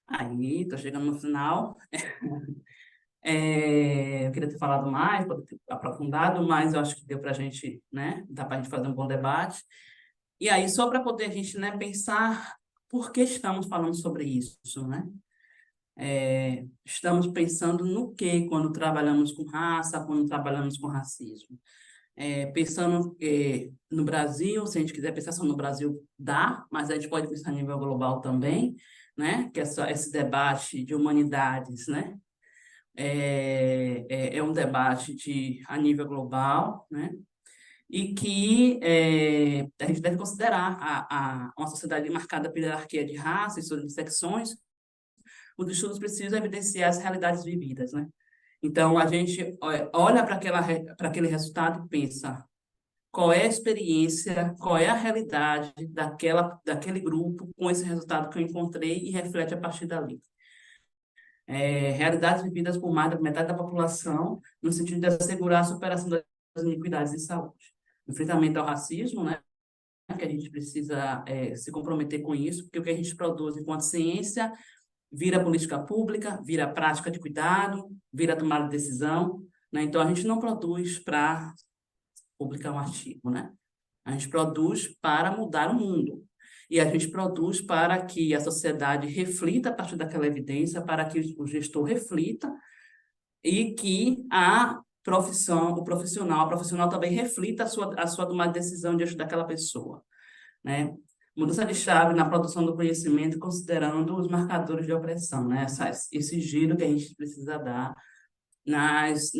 Aí, estou chegando no final. Eu queria ter falado mais, poder ter aprofundado, mas eu acho que deu para a gente, né? Dá para a gente fazer um bom debate. E aí, só para poder a gente, né, pensar por que estamos falando sobre isso, né? Estamos pensando no que quando trabalhamos com raça, quando trabalhamos com racismo. Pensando no Brasil, se a gente quiser pensar só no Brasil, dá, mas a gente pode pensar a nível global também, né? Que esse debate de humanidades, né? É um debate a nível global, né? E que a gente deve considerar uma sociedade marcada pela hierarquia de raça e suas intersecções. Os estudos precisam evidenciar as realidades vividas, né? Então, a gente olha para aquele resultado e pensa qual é a experiência, qual é a realidade daquele grupo com esse resultado que eu encontrei e reflete a partir dali. Realidades vividas por mais da metade da população, no sentido de assegurar a superação das iniquidades em saúde. Enfrentamento ao racismo, né? Que a gente precisa se comprometer com isso, porque o que a gente produz enquanto ciência vira política pública, vira prática de cuidado, vira tomada de decisão, né? Então, a gente não produz para publicar um artigo, né? A gente produz para mudar o mundo. E a gente produz para que a sociedade reflita a partir daquela evidência, para que o gestor reflita e que a profissional também reflita a sua tomada de decisão diante daquela pessoa, né? Mudança de chave na produção do conhecimento, considerando os marcadores de opressão, né? Esse giro que a gente precisa dar nas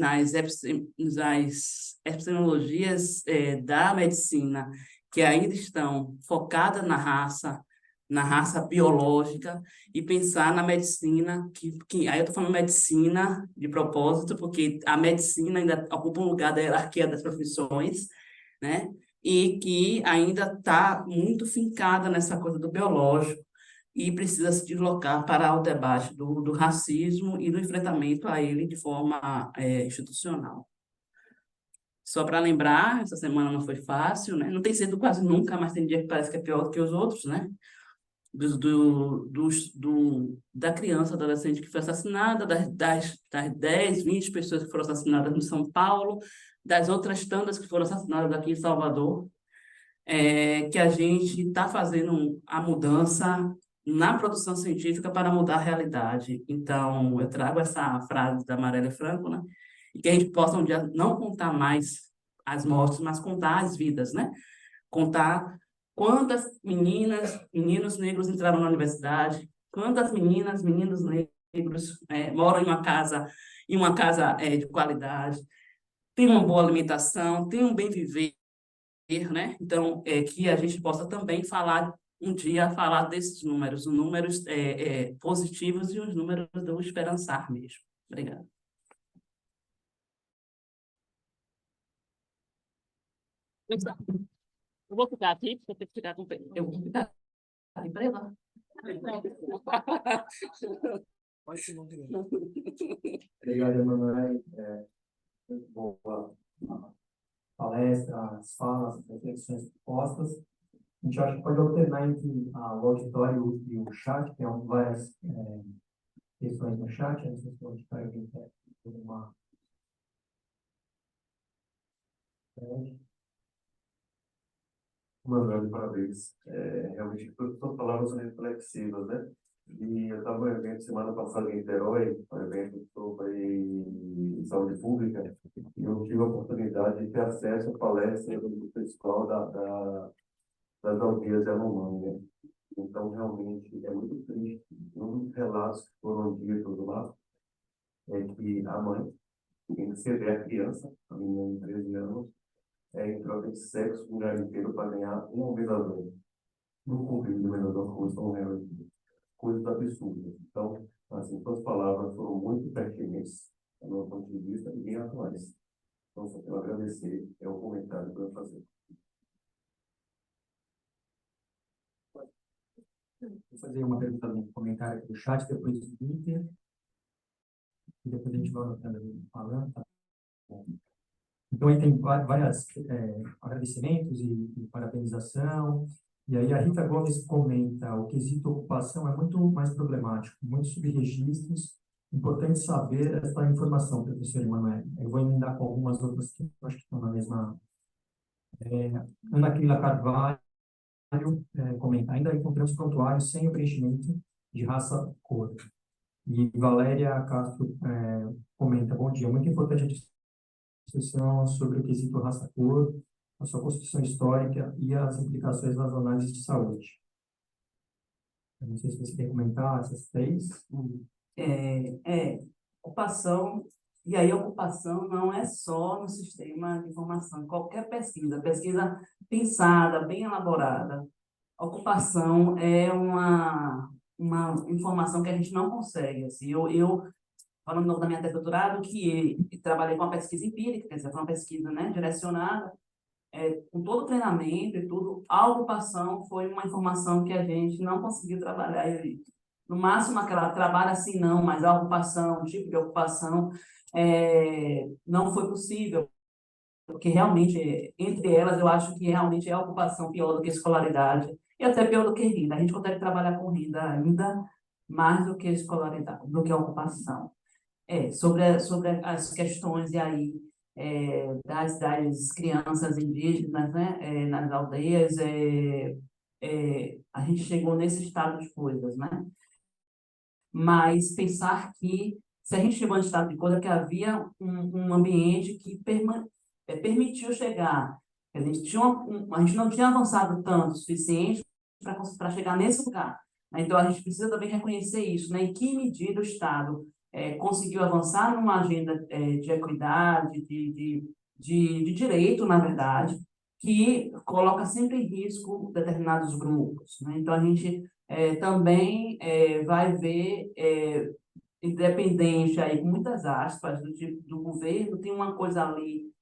epistemologias da medicina, que ainda estão focadas na raça biológica, e pensar na medicina, aí eu estou falando medicina de propósito, porque a medicina ainda ocupa um lugar da hierarquia das profissões, né? E que ainda está muito fincada nessa coisa do biológico e precisa se deslocar para o debate do racismo e do enfrentamento a ele de forma institucional. Só para lembrar, essa semana não foi fácil, né? Não tem sido quase nunca, mas tem dia que parece que é pior do que os outros, né? da criança, adolescente que foi assassinada, das 10, 20 pessoas que foram assassinadas em São Paulo, das outras tantas que foram assassinadas aqui em Salvador, que a gente está fazendo a mudança na produção científica para mudar a realidade. Então, eu trago essa frase da Marielle Franco, né? E que a gente possa um dia não contar mais as mortes, mas contar as vidas, né? Contar quantas meninas, meninos negros entraram na universidade, quantas meninas, meninos negros moram em uma casa de qualidade, tem uma boa alimentação, tem um bem viver, né? Então, que a gente possa também falar um dia falar desses números, os números positivos e os números do esperançar mesmo. Obrigada. Eu vou ficar aqui, porque eu tenho que ficar com... Eu vou ficar aqui presa. Obrigado, Emanuel. Muito boa a palestra, as falas, as reflexões propostas. A gente acha que pode alternar entre o auditório e o chat, tem várias questões no chat, não sei se o auditório quer uma... Manuel, parabéns. Realmente, suas palavras são reflexivas, né? E eu estava em um evento semana passada em Niterói, um evento sobre saúde pública, e eu tive a oportunidade de ter acesso à palestra do pessoal das aldeias de Yanomami, né? Então, realmente, é muito triste. Um dos relatos que foram ditos lá é que a mãe tem que ceder a criança, a menina de 13 anos, em troca de sexo com um garimpeiro para ganhar um vendedor. No cumprimento do vendedor custa R$ 1. Coisas absurdas. Então, assim, suas palavras foram muito pertinentes, do meu ponto de vista, e bem atuais. Então, só quero agradecer, é o comentário que eu vou fazer. Vou fazer uma pergunta no comentário aqui do chat, depois do Twitter, e depois a gente vai anotando ali, falando, tá? Então, aí tem vários agradecimentos e parabenização. E aí a Rita Gomes comenta, o quesito ocupação é muito mais problemático, muitos subregistros. Importante saber essa informação, professor Emanuel. Eu vou emendar com algumas outras que eu acho que estão na mesma... Ana Crila Carvalho comenta, ainda encontramos prontuários sem o preenchimento de raça cor. E Valéria Castro comenta, bom dia, muito importante a discussão sobre o quesito raça-cor, a sua construção histórica e as implicações nas análises de saúde. Eu não sei se você quer comentar essas três. Ocupação, e aí a ocupação não é só no sistema de informação, qualquer pesquisa pensada, bem elaborada, a ocupação é uma informação que a gente não consegue. Assim, eu falando da minha tese de doutorado, que trabalhei com uma pesquisa empírica, quer dizer, foi uma pesquisa, né, direcionada, com todo o treinamento e tudo, a ocupação foi uma informação que a gente não conseguiu trabalhar. No máximo, aquela trabalha assim, não, mas a ocupação, o tipo de ocupação, não foi possível, porque realmente, entre elas, eu acho que realmente é a ocupação pior do que a escolaridade, e até pior do que renda. A gente consegue trabalhar com renda ainda mais do que a escolaridade, do que a ocupação. Sobre as questões, e aí, das crianças indígenas, né, nas aldeias, a gente chegou nesse estado de coisas, né? Mas pensar que, se a gente chegou nesse estado de coisas, que havia um ambiente que permitiu chegar. A gente, a gente não tinha avançado tanto o suficiente para chegar nesse lugar. Então, a gente precisa também reconhecer isso, né? Em que medida o Estado conseguiu avançar numa agenda de equidade, de direito, na verdade, que coloca sempre em risco determinados grupos, né? Então, a gente também vai ver, independente, aí, com muitas aspas, do governo, tem uma coisa ali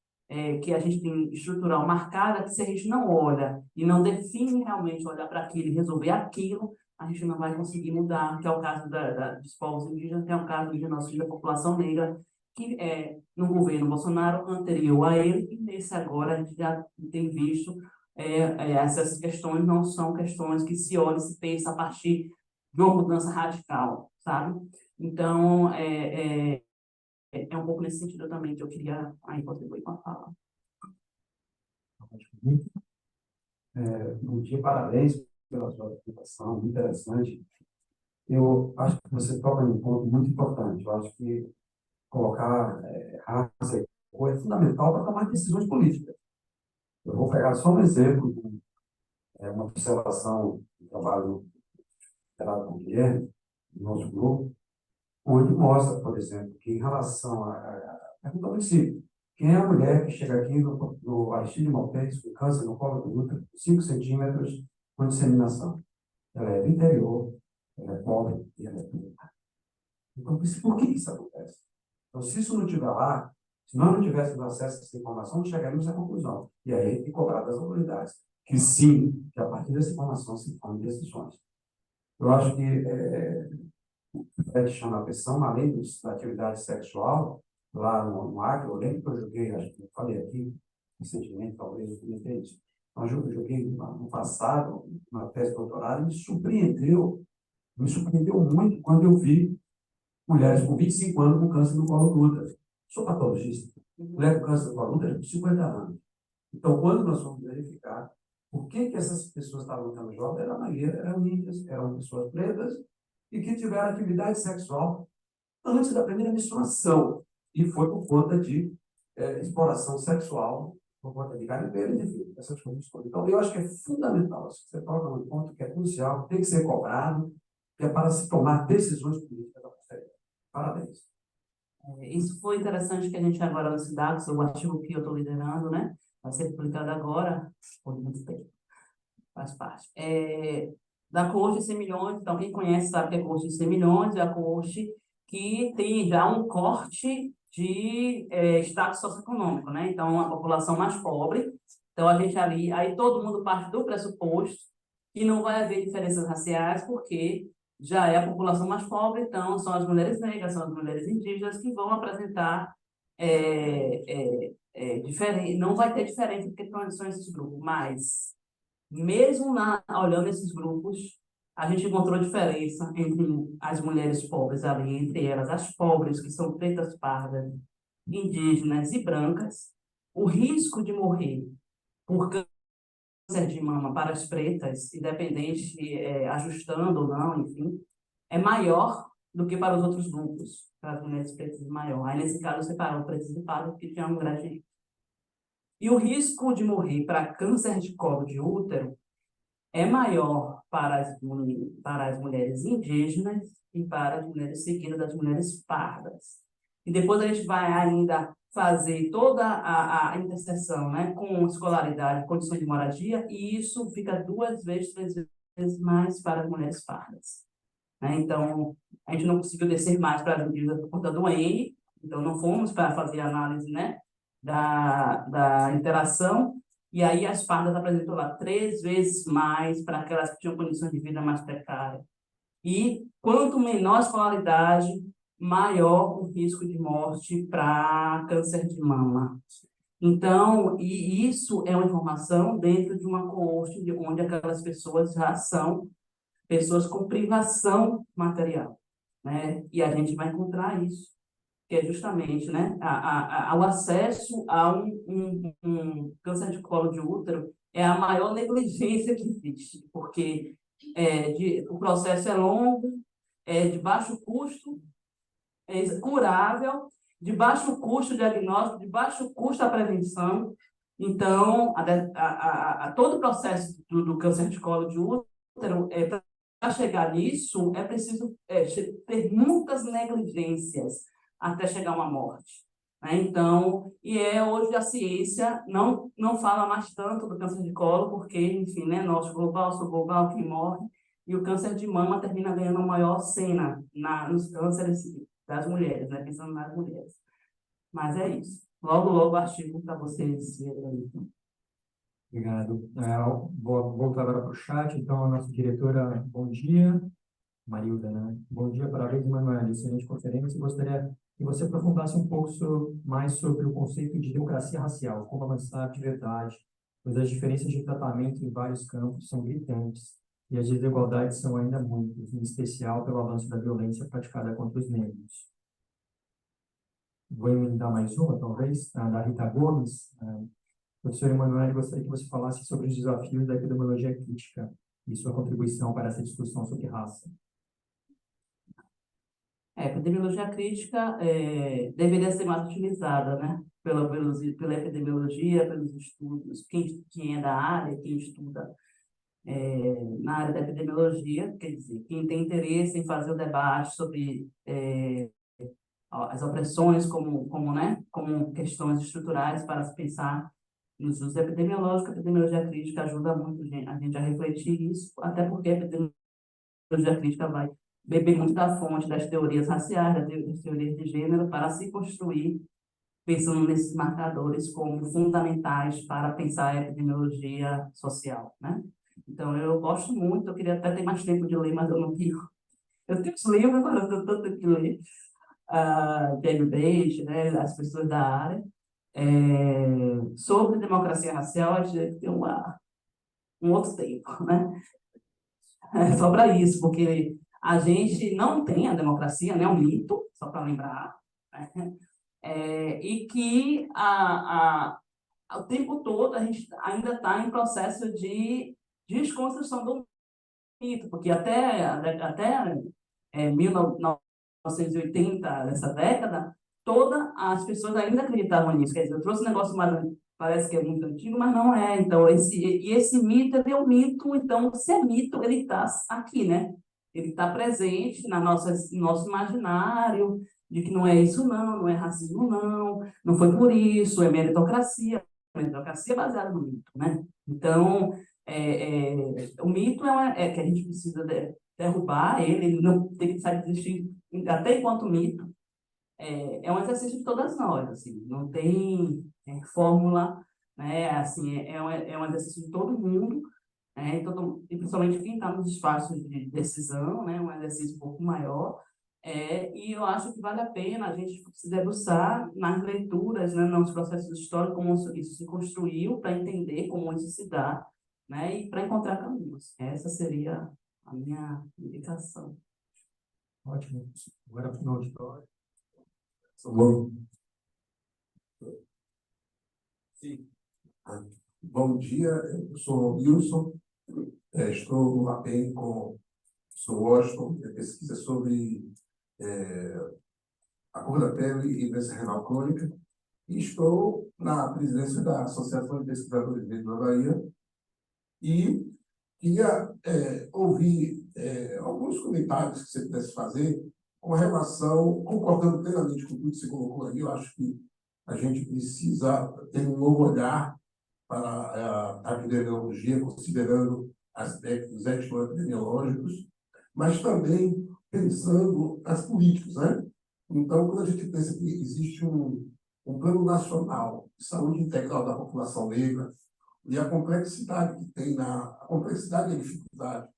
que a gente tem estrutural marcada, que se a gente não olha e não define realmente olhar para aquilo e resolver aquilo, a gente não vai conseguir mudar, que é o caso dos povos indígenas, que é o caso do genocídio da população negra, que no governo Bolsonaro anterior a ele, e nesse agora a gente já tem visto essas questões não são questões que se olha e se pensa a partir de uma mudança radical, sabe? Então, é um pouco nesse sentido também que eu queria aí contribuir com a fala. Bom dia, parabéns pela sua apresentação, muito interessante. Eu acho que você toca em um ponto muito importante. Eu acho que colocar raça e cor é fundamental para tomar decisões políticas. Eu vou pegar só um exemplo, uma observação do trabalho gerado por Guilherme, do nosso grupo, onde mostra, por exemplo, que em relação à pergunta do si, quem é a mulher que chega aqui no Aristide Maltês com câncer no colo do útero, 5 centímetros, com disseminação? Ela é do interior, ela é pobre e ela é preta. Então, por que isso acontece? Então, se isso não estiver lá, se nós não tivéssemos acesso a essa informação, não chegaríamos à conclusão. E aí tem que cobrar das autoridades, que sim, que a partir dessa informação se tomem decisões. Eu acho que chama a atenção, além da atividade sexual, lá no Acre, eu lembro que eu joguei, acho que eu falei aqui recentemente, talvez eu comentei isso, mas eu joguei no passado, na tese de doutorado, me surpreendeu muito quando eu vi mulheres com 25 anos com câncer no colo do útero. Sou patologista. Mulher com câncer no colo do útero com 50 anos. Então, quando nós fomos verificar por que essas pessoas estavam tendo jovens, a maioria eram índias, eram pessoas pretas, e que tiveram atividade sexual antes da primeira menstruação. E foi por conta de exploração sexual, por conta de garimpeiro, enfim, essas coisas todas. Então, eu acho que é fundamental. Você toca num ponto que é crucial, tem que ser cobrado, que é para se tomar decisões políticas da posteridade. Parabéns. Isso foi interessante que a gente agora no SIDAX, o artigo que eu estou liderando, né? Vai ser publicado agora, por muito tempo, faz parte. Da coorte de 100 milhões, então quem conhece sabe que a coorte de 100 milhões é a coorte que tem já um corte de status socioeconômico, né? Então, a população mais pobre, então a gente ali, aí todo mundo parte do pressuposto que não vai haver diferenças raciais, porque já é a população mais pobre, então são as mulheres negras, são as mulheres indígenas que vão apresentar diferente, não vai ter diferença porque são esses grupos, mas mesmo olhando esses grupos, a gente encontrou diferença entre as mulheres pobres ali, entre elas as pobres, que são pretas, pardas, indígenas e brancas. O risco de morrer por câncer de mama para as pretas, independente, ajustando ou não, enfim, é maior do que para os outros grupos, para as mulheres pretas é maior. Aí, nesse caso, separou pretas e pardas, porque tinha um grande. E o risco de morrer para câncer de colo de útero é maior para as mulheres indígenas e para as mulheres seguidas das mulheres pardas. E depois a gente vai ainda fazer toda a interseção, né, com escolaridade, condições de moradia, e isso fica 2 vezes, 3 vezes mais para as mulheres pardas. Né? Então, a gente não conseguiu descer mais para as indígenas por conta do N, então não fomos para fazer análise, né, da interação, e aí as pardas apresentou lá 3 vezes mais para aquelas que tinham condições de vida mais precárias. E quanto menor a escolaridade, maior o risco de morte para câncer de mama. Então, e isso é uma informação dentro de uma coorte onde aquelas pessoas já são pessoas com privação material, né? E a gente vai encontrar isso, que é justamente, né, o acesso a um câncer de colo de útero é a maior negligência que existe, porque o processo é longo, é de baixo custo, é curável, de baixo custo diagnóstico, de baixo custo a prevenção. Então, todo o processo do câncer de colo de útero, para chegar nisso, é preciso ter muitas negligências até chegar a uma morte. Né? Então, hoje a ciência não fala mais tanto do câncer de colo, porque, enfim, né, nosso global, sul global, quem morre, e o câncer de mama termina ganhando a maior cena nos cânceres das mulheres, né, pensando nas mulheres. Mas é isso. Logo, logo, artigo para vocês verem. Obrigado. Vou voltar agora para o chat. Então, a nossa diretora, bom dia. Marilda, né? Bom dia, parabéns, Emanuele. Excelente conferência. Gostaria que você aprofundasse um pouco mais sobre o conceito de democracia racial, como avançar de verdade pois as diferenças de tratamento em vários campos são gritantes e as desigualdades são ainda muitas, em especial pelo avanço da violência praticada contra os negros. Vou emendar mais uma, talvez, da Rita Gomes. Professor Emanuele, gostaria que você falasse sobre os desafios da epidemiologia crítica e sua contribuição para essa discussão sobre raça. A epidemiologia crítica deveria ser mais utilizada, né? Pela epidemiologia, pelos estudos, quem é da área, quem estuda na área da epidemiologia, quer dizer, quem tem interesse em fazer o debate sobre as opressões como questões estruturais para se pensar nos usos epidemiológicos. A epidemiologia crítica ajuda muito a gente a refletir isso, até porque a epidemiologia crítica vai beber muito da fonte das teorias raciais, das teorias de gênero, para se construir, pensando nesses marcadores como fundamentais para pensar a epidemiologia social, né? Então, eu gosto muito, eu queria até ter mais tempo de ler, mas eu não tenho. Eu tenho os livros, mas eu tenho tanto que ler. Jamie Bate, né, as pessoas da área. Sobre democracia racial, a gente tem um outro tempo, né? Só para isso, porque a gente não tem a democracia, né? É um mito, só para lembrar, né? E que o tempo todo a gente ainda está em processo de desconstrução do mito, porque até 1980, nessa década, todas as pessoas ainda acreditavam nisso. Quer dizer, eu trouxe um negócio mais, parece que é muito antigo, mas não é. Então, esse mito, ele é um mito, então, se é mito, ele está aqui, né? Ele está presente no nosso imaginário, de que não é isso não, não é racismo não foi por isso, é meritocracia é baseada no mito, né? Então, o mito que a gente precisa derrubar ele não tem que sair existir até enquanto mito. É um exercício de todas nós, assim, não tem fórmula, né? Assim, é um exercício de todo mundo, né? E principalmente quem está nos espaços de decisão, né? Um exercício um pouco maior. E eu acho que vale a pena a gente se debruçar nas leituras, né, nos processos históricos, como isso se construiu, para entender como isso se dá, né, e para encontrar caminhos. Essa seria a minha indicação. Ótimo. Agora para o auditório. Bom. Sim. Bom dia, eu sou Wilson, estou no APEN com o professor Washington, pesquisa sobre a cor da pele e doença renal crônica, e estou na presidência da Associação de Pesquisadores Negros da Bahia, e queria ouvir alguns comentários que você pudesse fazer com relação, concordando plenamente com tudo que você colocou aí. Eu acho que a gente precisa ter um novo olhar para a epidemiologia, considerando aspectos etnoepidemiológicos, mas também pensando nas políticas, né? Então, quando a gente pensa que existe um plano nacional de saúde integral da população negra, e a complexidade que tem a complexidade e a dificuldade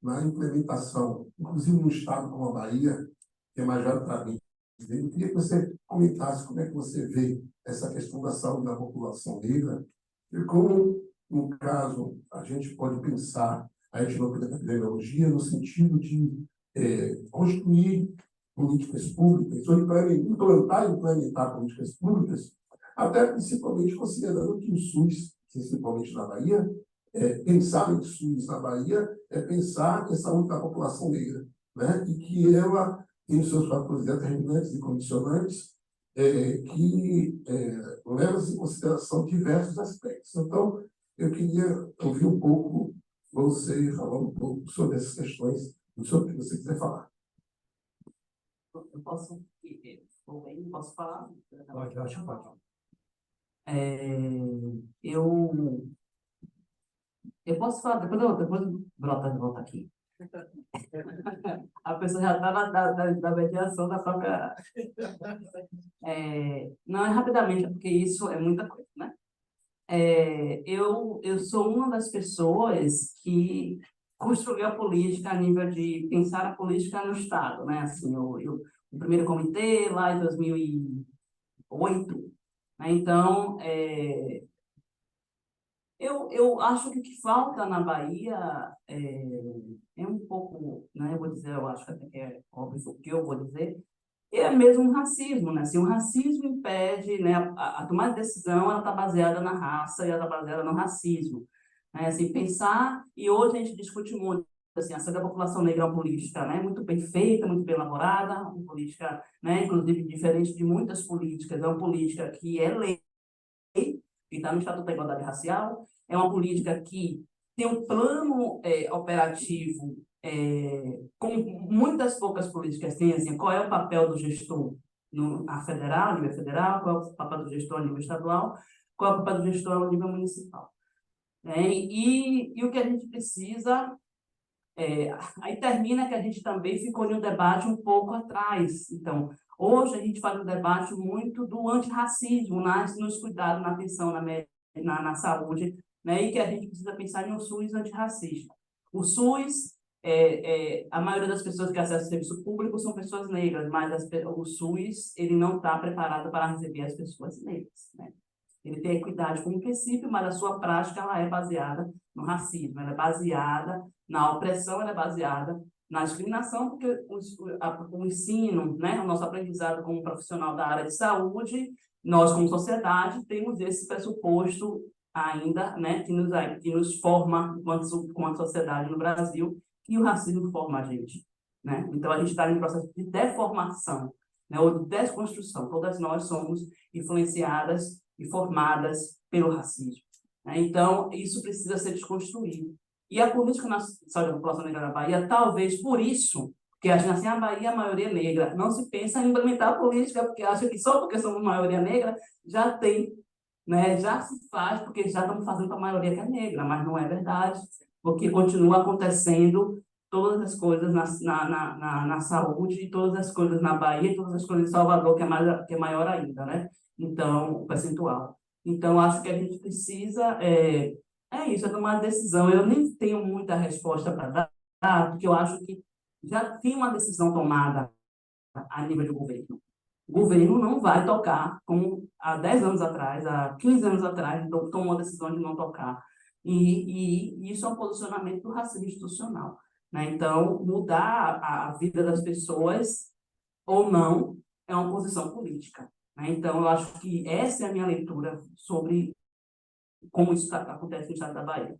na implementação, inclusive no estado como a Bahia, que é majoritariamente negro, eu queria que você comentasse como é que você vê essa questão da saúde da população negra e como, no caso, a gente pode pensar a etnoepidemiologia no sentido de construir políticas públicas, ou implementar políticas públicas, até principalmente considerando que o SUS, principalmente na Bahia, pensar em SUS na Bahia é pensar em saúde da população negra, né? E que ela tem os seus fatores determinantes e condicionantes que levam em consideração diversos aspectos. Então, eu queria ouvir um pouco você falando um pouco sobre essas questões, sobre o que você quiser falar. Eu posso posso falar? Pode, acho que pode. Eu posso falar, depois brota de volta aqui. A pessoa já está na mediação da própria. Não é rapidamente, porque isso é muita coisa, né? Eu sou uma das pessoas que construiu a política a nível de pensar a política no Estado, né? Assim, o primeiro comitê lá em 2008, né? Então, Eu acho que o que falta na Bahia é um pouco, né, eu vou dizer, eu acho que até que é óbvio o que eu vou dizer, é mesmo um racismo, né? Assim, o racismo impede, né, a tomada de decisão, ela está baseada na raça e ela está baseada no racismo. Né? Assim, pensar, e hoje a gente discute muito, assim, essa da população negra é uma política, né, muito bem feita, muito bem elaborada, uma política, né, inclusive diferente de muitas políticas, é uma política que é lei, que está no Estatuto da Igualdade Racial, é uma política que tem um plano operativo, como muitas poucas políticas têm, assim, qual é o papel do gestor a federal, a nível federal, qual é o papel do gestor a nível estadual, qual é o papel do gestor a nível municipal. E o que a gente precisa, aí termina que a gente também ficou em um debate um pouco atrás. Então, hoje a gente faz um debate muito do antirracismo, nos cuidados, na atenção, na saúde, né? E que a gente precisa pensar em um SUS antirracista. O SUS, a maioria das pessoas que acessam o serviço público são pessoas negras, mas o SUS ele não está preparado para receber as pessoas negras, né? Ele tem equidade como princípio, mas a sua prática ela é baseada no racismo, ela é baseada na opressão, ela é baseada na discriminação, porque o ensino, né, o nosso aprendizado como profissional da área de saúde, nós como sociedade temos esse pressuposto ainda, né, que nos forma enquanto sociedade no Brasil, e o racismo forma a gente, né? Então a gente está em um processo de deformação, né, ou de desconstrução. Todas nós somos influenciadas e formadas pelo racismo, né? Então, isso precisa ser desconstruído. E a política nacional da população negra da Bahia, talvez por isso, que a gente, assim, a Bahia é a maioria negra, não se pensa em implementar a política, porque acha que só porque somos maioria negra, já tem, né, já se faz, porque já estamos fazendo para a maioria que é negra, mas não é verdade, porque continua acontecendo todas as coisas na saúde, e todas as coisas na Bahia, e todas as coisas em Salvador, que é maior ainda, né? Então, o percentual. Então, acho que a gente precisa, isso, é tomar decisão. Eu nem tenho muita resposta para dar, porque eu acho que já tem uma decisão tomada a nível de governo. O governo não vai tocar, como há 10 anos atrás, há 15 anos atrás, tomou a decisão de não tocar. E isso é um posicionamento do racismo institucional, né? Então, mudar a vida das pessoas ou não é uma posição política, né? Então, eu acho que essa é a minha leitura sobre como isso acontece no estado da Bahia.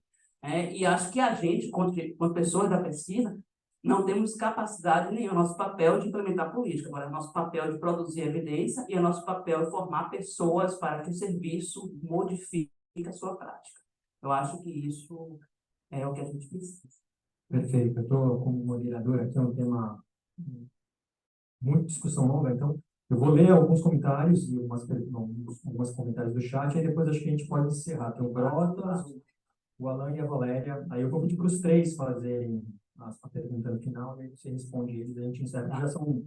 E acho que a gente, quanto pessoas da pesquisa, não temos capacidade nem o nosso papel de implementar política, agora é o nosso papel de produzir evidência e é o nosso papel de formar pessoas para que o serviço modifique a sua prática. Eu acho que isso é o que a gente precisa. Perfeito. Eu estou como moderador aqui, é um tema muito discussão longa, então eu vou ler alguns comentários e alguns comentários do chat, e depois acho que a gente pode encerrar. Tem o Brotas, o Alan e a Valéria. Aí eu vou pedir para os três fazerem a pergunta no final, e você responde eles, a gente encerra. Já são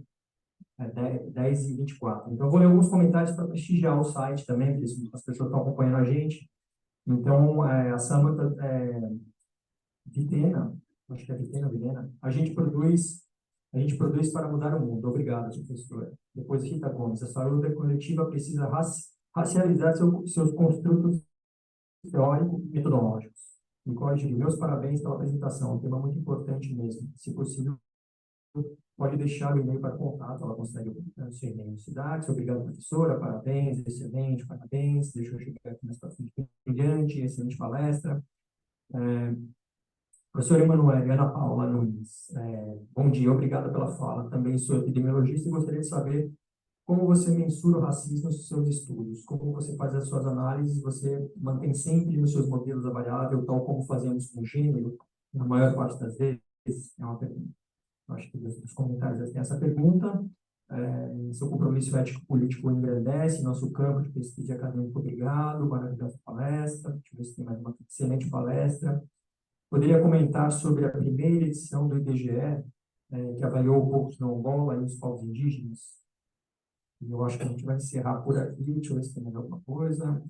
10h24. Então eu vou ler alguns comentários para prestigiar o site também, porque as pessoas estão acompanhando a gente. Então, a Samantha Vitena, acho que é Vitena ou Vilena, a gente produz para mudar o mundo. Obrigado, professora. Depois, Rita Gomes, a saúde coletiva precisa racializar seus construtos teóricos e metodológicos. Nicole, digo, meus parabéns pela apresentação, um tema muito importante mesmo. Se possível, pode deixar o e-mail para contato, ela consegue o seu e-mail no Cidade. Obrigado, professora, parabéns, excelente, parabéns. Deixa eu chegar aqui mais para frente. Brilhante, excelente palestra. Professora Emanuele, Ana Paula Nunes, bom dia, obrigada pela fala. Também sou epidemiologista e gostaria de saber como você mensura o racismo nos seus estudos, como você faz as suas análises, você mantém sempre nos seus modelos a variável, tal como fazemos com o gênero, na maior parte das vezes? É uma pergunta. Acho que os comentários têm essa pergunta. Seu compromisso ético-político engrandece nosso campo de pesquisa acadêmica. Obrigado, maravilhosa palestra. Deixa eu ver se tem mais uma excelente palestra. Poderia comentar sobre a primeira edição do IBGE, que avaliou povos não Angola e os povos indígenas? Eu acho que a gente vai encerrar por aqui. Deixa eu ver se tem mais alguma coisa.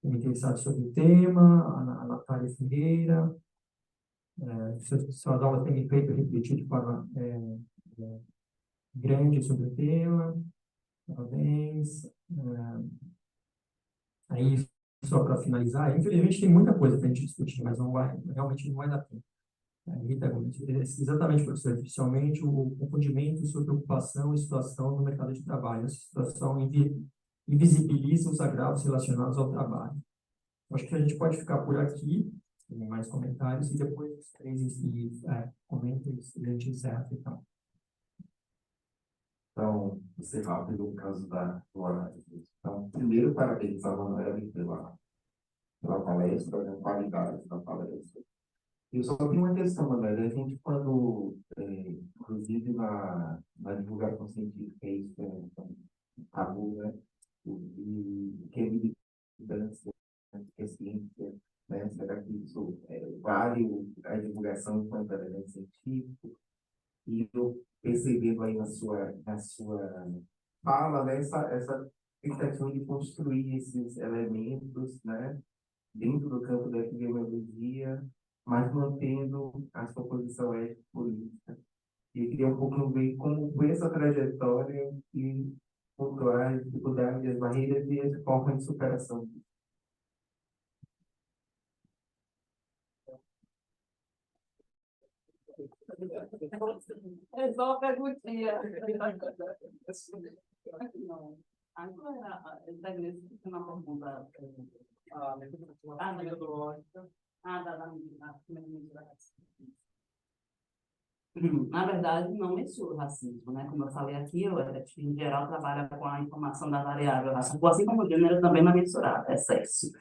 Tem interessado sobre o tema, a Natália Figueira. Suas aulas têm me feito refletir de forma grande sobre o tema. Parabéns. Aí, só para finalizar, infelizmente tem muita coisa para a gente discutir, mas realmente não vai dar tempo. Rita Gomes, exatamente, professor, especialmente o confundimento sobre ocupação e situação no mercado de trabalho. Essa situação invisibiliza os agravos relacionados ao trabalho. Acho que a gente pode ficar por aqui, tem mais comentários, e depois os três comentem e a gente encerra, então. Então, vou ser rápido no caso do horário. Então, primeiro, parabenizar a Manuela pela palestra, a qualidade da palestra. Eu só tenho uma questão, Manuela. A gente, quando, inclusive na divulgação científica, isso é um tabu, né? E que é militância, que é ciência, né? Será que isso vale a divulgação enquanto elemento científico? E eu percebendo aí na sua fala, né, essa tentativa de construir esses elementos, né, dentro do campo da epidemiologia, mas mantendo a sua posição ético-política. E eu queria um pouco ver como foi essa trajetória e pontuar as dificuldades, as barreiras e as formas de superação. É só uma perguntinha. Agora, está uma pergunta. Na verdade, não mensuro o racismo, né? Como eu falei aqui, eu, em geral, trabalho com a informação da variável raça-cor, assim como o gênero também não é mensurado, é sexo.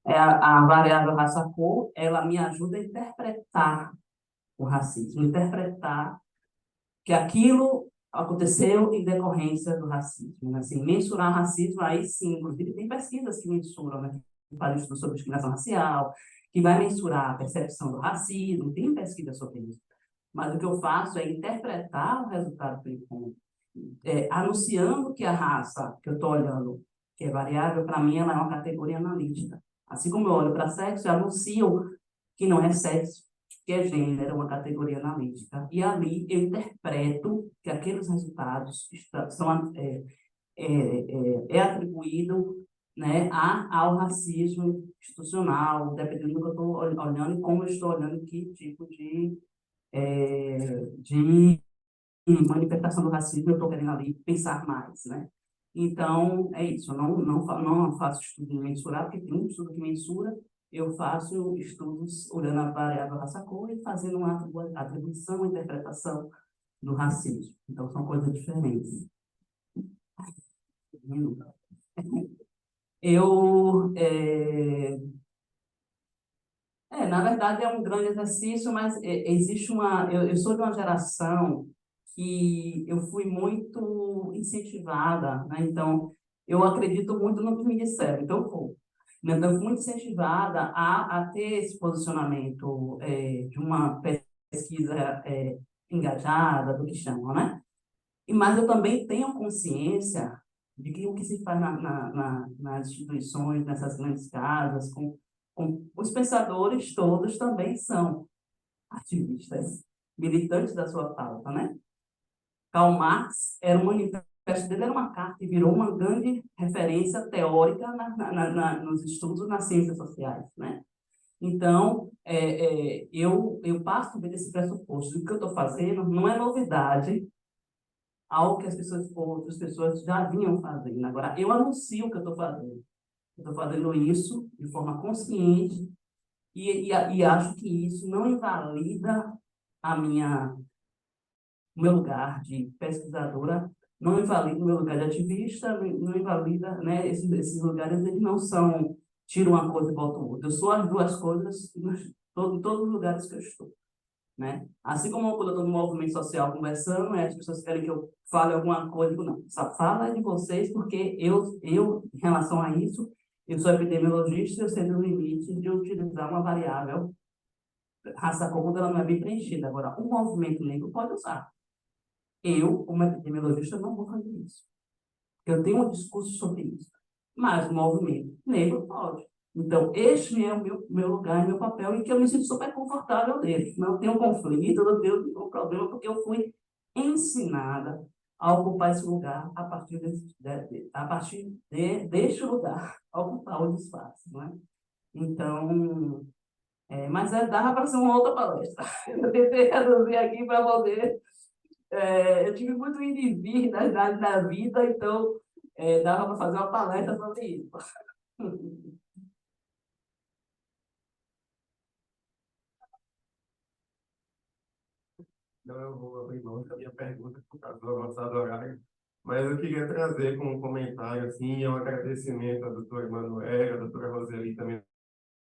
A variável raça-cor, ela me ajuda a interpretar o racismo, interpretar que aquilo aconteceu em decorrência do racismo. Né? Assim, mensurar racismo, aí sim, inclusive tem pesquisas que mensuram, né? Que fazem estudo sobre discriminação racial, que vai mensurar a percepção do racismo, tem pesquisa sobre isso. Mas o que eu faço é interpretar o resultado que eu encontro, anunciando que a raça que eu estou olhando, que é variável, para mim ela é uma categoria analítica. Assim como eu olho para sexo, eu anuncio que não é sexo, que é gênero, é uma categoria analítica. E ali eu interpreto que aqueles resultados é atribuído, né, ao racismo institucional, dependendo do que eu estou olhando e como eu estou olhando, que tipo de manifestação do racismo eu estou querendo ali pensar mais, né? Então, é isso. Eu não faço estudo de mensurar, porque tem um estudo que mensura. Eu faço estudos olhando a variável raça-cor e fazendo uma atribuição, uma interpretação do racismo. Então, são coisas diferentes. Na verdade, é um grande exercício, mas existe uma... Eu sou de uma geração que eu fui muito incentivada, né? Então, eu acredito muito no que me disseram, então eu vou. Então, eu fui muito incentivada a ter esse posicionamento de uma pesquisa engajada, do que chamam, né? Mas eu também tenho consciência de que o que se faz nas instituições, nessas grandes casas, com os pensadores todos também são ativistas, militantes da sua pauta, né? Karl Marx era um manifesto dele, era uma carta e virou uma grande referência teórica nos estudos nas ciências sociais, né? Então, eu passo desse pressuposto. O que eu estou fazendo não é novidade, algo que outras pessoas já vinham fazendo. Agora, eu anuncio o que eu estou fazendo. Eu estou fazendo isso de forma consciente e acho que isso não invalida o meu lugar de pesquisadora, não invalida o meu lugar de ativista, não invalida, né? Esses lugares, eles não são, tira uma coisa e bota outra. Eu sou as duas coisas em todos os lugares que eu estou. Né? Assim como quando eu estou no movimento social conversando, as pessoas querem que eu fale alguma coisa, eu digo, não, só fala de vocês, porque eu, em relação a isso, eu sou epidemiologista e eu sei do limite de utilizar uma variável raça quando ela não é bem preenchida. Agora, o movimento negro pode usar. Eu, como epidemiologista, não vou fazer isso. Eu tenho um discurso sobre isso. Mas o movimento negro pode. Então, este é o meu lugar, meu papel, e que eu me sinto super confortável nele. Não tenho conflito, não tenho nenhum problema, porque eu fui ensinada a ocupar esse lugar deste lugar, a ocupar os espaços, né? Então, mas dava para ser uma outra palestra. Eu tentei reduzir aqui para poder... eu tive muito ir e vir na vida, então dava para fazer uma palestra sobre isso. Não, eu vou abrir mão da minha pergunta por causa do avançado horário, mas eu queria trazer como comentário, assim, um agradecimento à doutora Emanuela, à doutora Roseli também,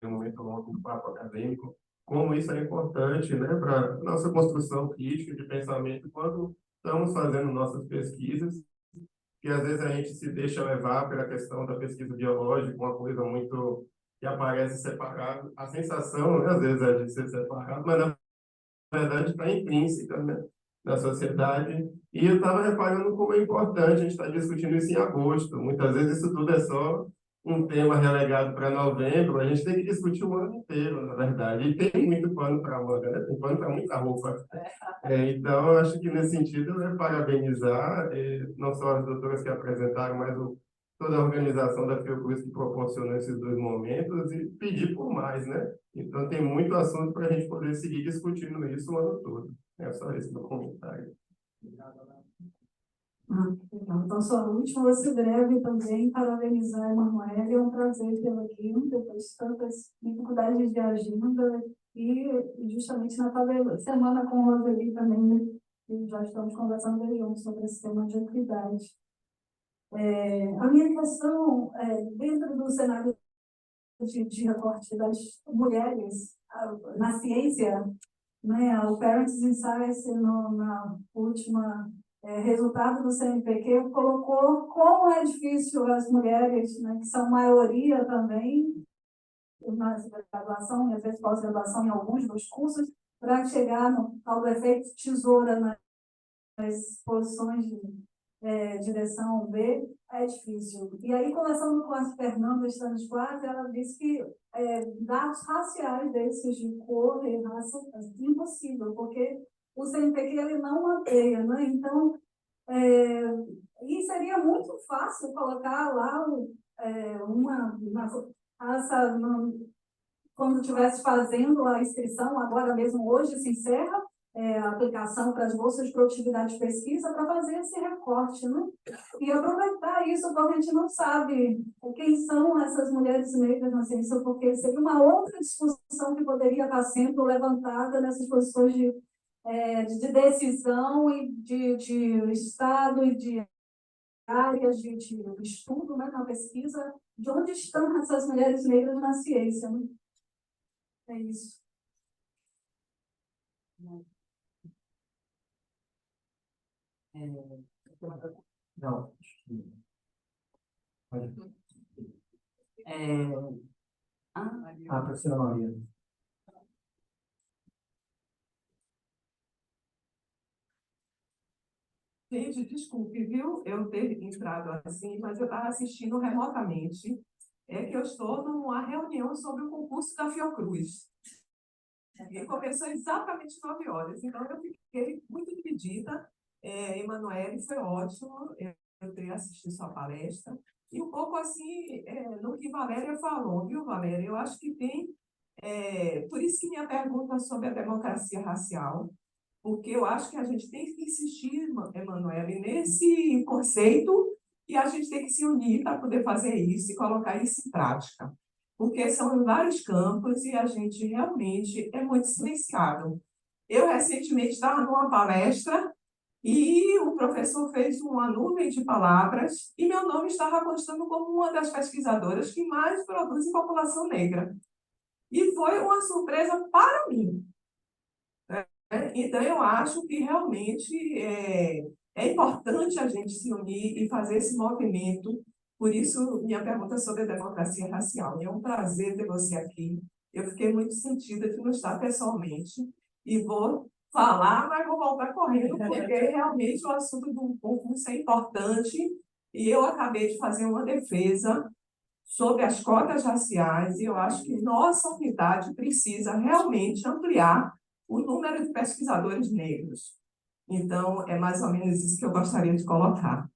no momento longo do papo acadêmico, como isso é importante, né, para a nossa construção crítica de pensamento quando estamos fazendo nossas pesquisas, que às vezes a gente se deixa levar pela questão da pesquisa biológica, uma coisa muito que aparece separado, a sensação, né, às vezes, é de ser separado, mas na verdade está intrínseca, né, na sociedade. E eu estava reparando como é importante a gente estar discutindo isso em agosto. Muitas vezes isso tudo é só um tema relegado para novembro. A gente tem que discutir o ano inteiro, na verdade. E tem muito pano para manga, né? Tem pano para muita roupa. Então, eu acho que nesse sentido, eu quero parabenizar não só as doutoras que apresentaram, mas toda a organização da Fiocruz que proporcionou esses dois momentos e pedir por mais, né? Então, tem muito assunto para a gente poder seguir discutindo isso o ano todo. É só esse meu comentário. Então, só a última, vou ser breve também, parabenizar a Emanuela, é um prazer tê-la aqui, depois de tantas dificuldades de agenda, e justamente naquela semana com a Roseli também, né, e já estamos conversando juntos sobre esse tema de equidade. A minha questão, dentro do cenário de recorte das mulheres na ciência, né, o Parents in Science, na última resultado do CNPq, colocou como é difícil as mulheres, né, que são maioria também, na graduação e às vezes pós-graduação em alguns dos cursos, para chegar no tal do efeito tesoura nas posições de direção B, é difícil. E aí, conversando com a Fernanda Stanisquart, ela disse que dados raciais desses de cor e raça é impossível, porque o CNPq ele não mapeia, né? Então, e seria muito fácil colocar lá uma raça, quando estivesse fazendo a inscrição, agora mesmo hoje se encerra a aplicação para as bolsas de produtividade de pesquisa para fazer esse recorte, né? E aproveitar isso, porque a gente não sabe quem são essas mulheres negras na ciência, porque seria uma outra discussão que poderia estar sendo levantada nessas posições de decisão e de Estado e de áreas de estudo, né, na pesquisa, de onde estão essas mulheres negras na ciência, né? É isso. Não. Professora Maria. Gente, desculpe, viu? Eu ter entrado assim, mas eu estava assistindo remotamente. É que eu estou numa reunião sobre o concurso da Fiocruz. E começou exatamente 9 horas. Então, eu fiquei muito dividida. Emanuele, foi ótimo eu ter assistido sua palestra. E um pouco assim, no que Valéria falou, viu, Valéria? Eu acho que tem... por isso que minha pergunta sobre a democracia racial, porque eu acho que a gente tem que insistir, Emanuele, nesse conceito e a gente tem que se unir para poder fazer isso e colocar isso em prática. Porque são vários campos e a gente realmente é muito silenciado. Eu, recentemente, estava numa palestra e o professor fez uma nuvem de palavras e meu nome estava constando como uma das pesquisadoras que mais produz em população negra. E foi uma surpresa para mim. Então, eu acho que realmente é importante a gente se unir e fazer esse movimento. Por isso, minha pergunta é sobre a democracia racial. É um prazer ter você aqui. Eu fiquei muito sentida de não estar pessoalmente. E vou falar, mas vou voltar correndo, porque realmente o assunto do concurso é importante. E eu acabei de fazer uma defesa sobre as cotas raciais, e eu acho que nossa unidade precisa realmente ampliar o número de pesquisadores negros. Então, é mais ou menos isso que eu gostaria de colocar.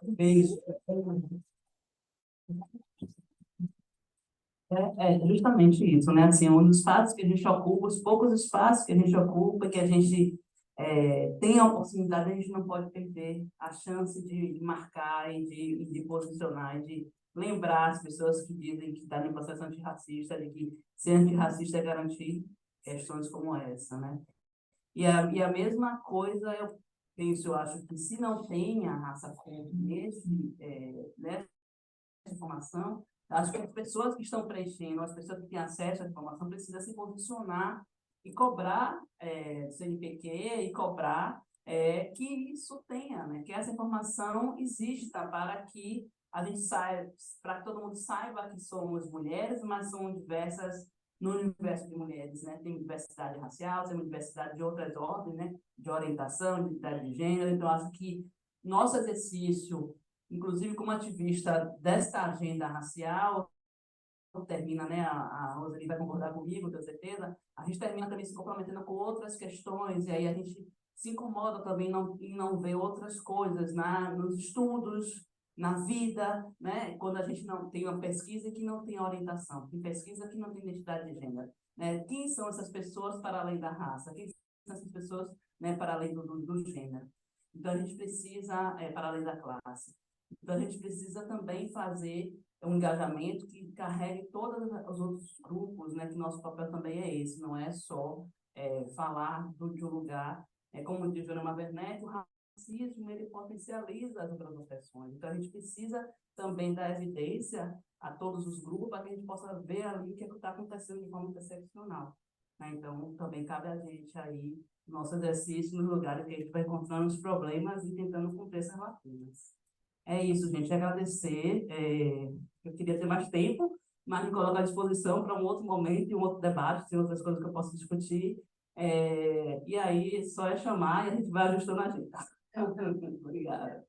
Beijo. É justamente isso, né? Assim, um dos espaços que a gente ocupa, os poucos espaços que a gente ocupa, que a gente tem a oportunidade, a gente não pode perder a chance de marcar e de posicionar, e de lembrar as pessoas que dizem que está no processo antirracista, de que ser antirracista é garantir questões como essa, né? E a mesma coisa eu penso, eu acho que se não tem a raça cor nessa informação, acho que as pessoas que estão preenchendo, as pessoas que têm acesso à informação, precisam se posicionar e cobrar do CNPq e cobrar que isso tenha, né? Que essa informação exista para que a gente saiba, para que todo mundo saiba que somos mulheres, mas são diversas no universo de mulheres, né? Tem diversidade racial, tem diversidade de outras ordens, né? De orientação, de identidade de gênero. Então, acho que nosso exercício, inclusive como ativista desta agenda racial, termina, né, a Roseli vai concordar comigo, tenho certeza, a gente termina também se comprometendo com outras questões, e aí a gente se incomoda também em não ver outras coisas nos estudos, na vida, né, quando a gente não tem uma pesquisa que não tem orientação, tem pesquisa que não tem identidade de gênero. Né? Quem são essas pessoas para além da raça? Quem são essas pessoas, né, para além do gênero? Então, a gente precisa, para além da classe. Então, a gente precisa também fazer um engajamento que carregue todos os outros grupos, né, que nosso papel também é esse, não é só falar de um lugar, como diz Joana Werneck, o racismo ele potencializa as outras opressões. Então, a gente precisa também dar evidência a todos os grupos para que a gente possa ver ali o que está acontecendo de forma interseccional. Né? Então, também cabe a gente aí, nosso exercício, nos lugares que a gente vai encontrando os problemas e tentando cumprir essas lacunas. É isso, gente. Agradecer. Eu queria ter mais tempo, mas me coloco à disposição para um outro momento e um outro debate, tem outras coisas que eu posso discutir. E aí, só é chamar e a gente vai ajustando a agenda. Obrigada.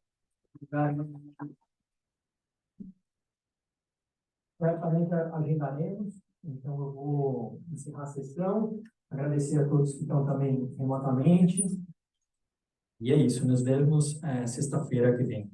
Certamente agendaremos, então eu vou encerrar a sessão, agradecer a todos que estão também remotamente, e é isso, nos vemos sexta-feira que vem.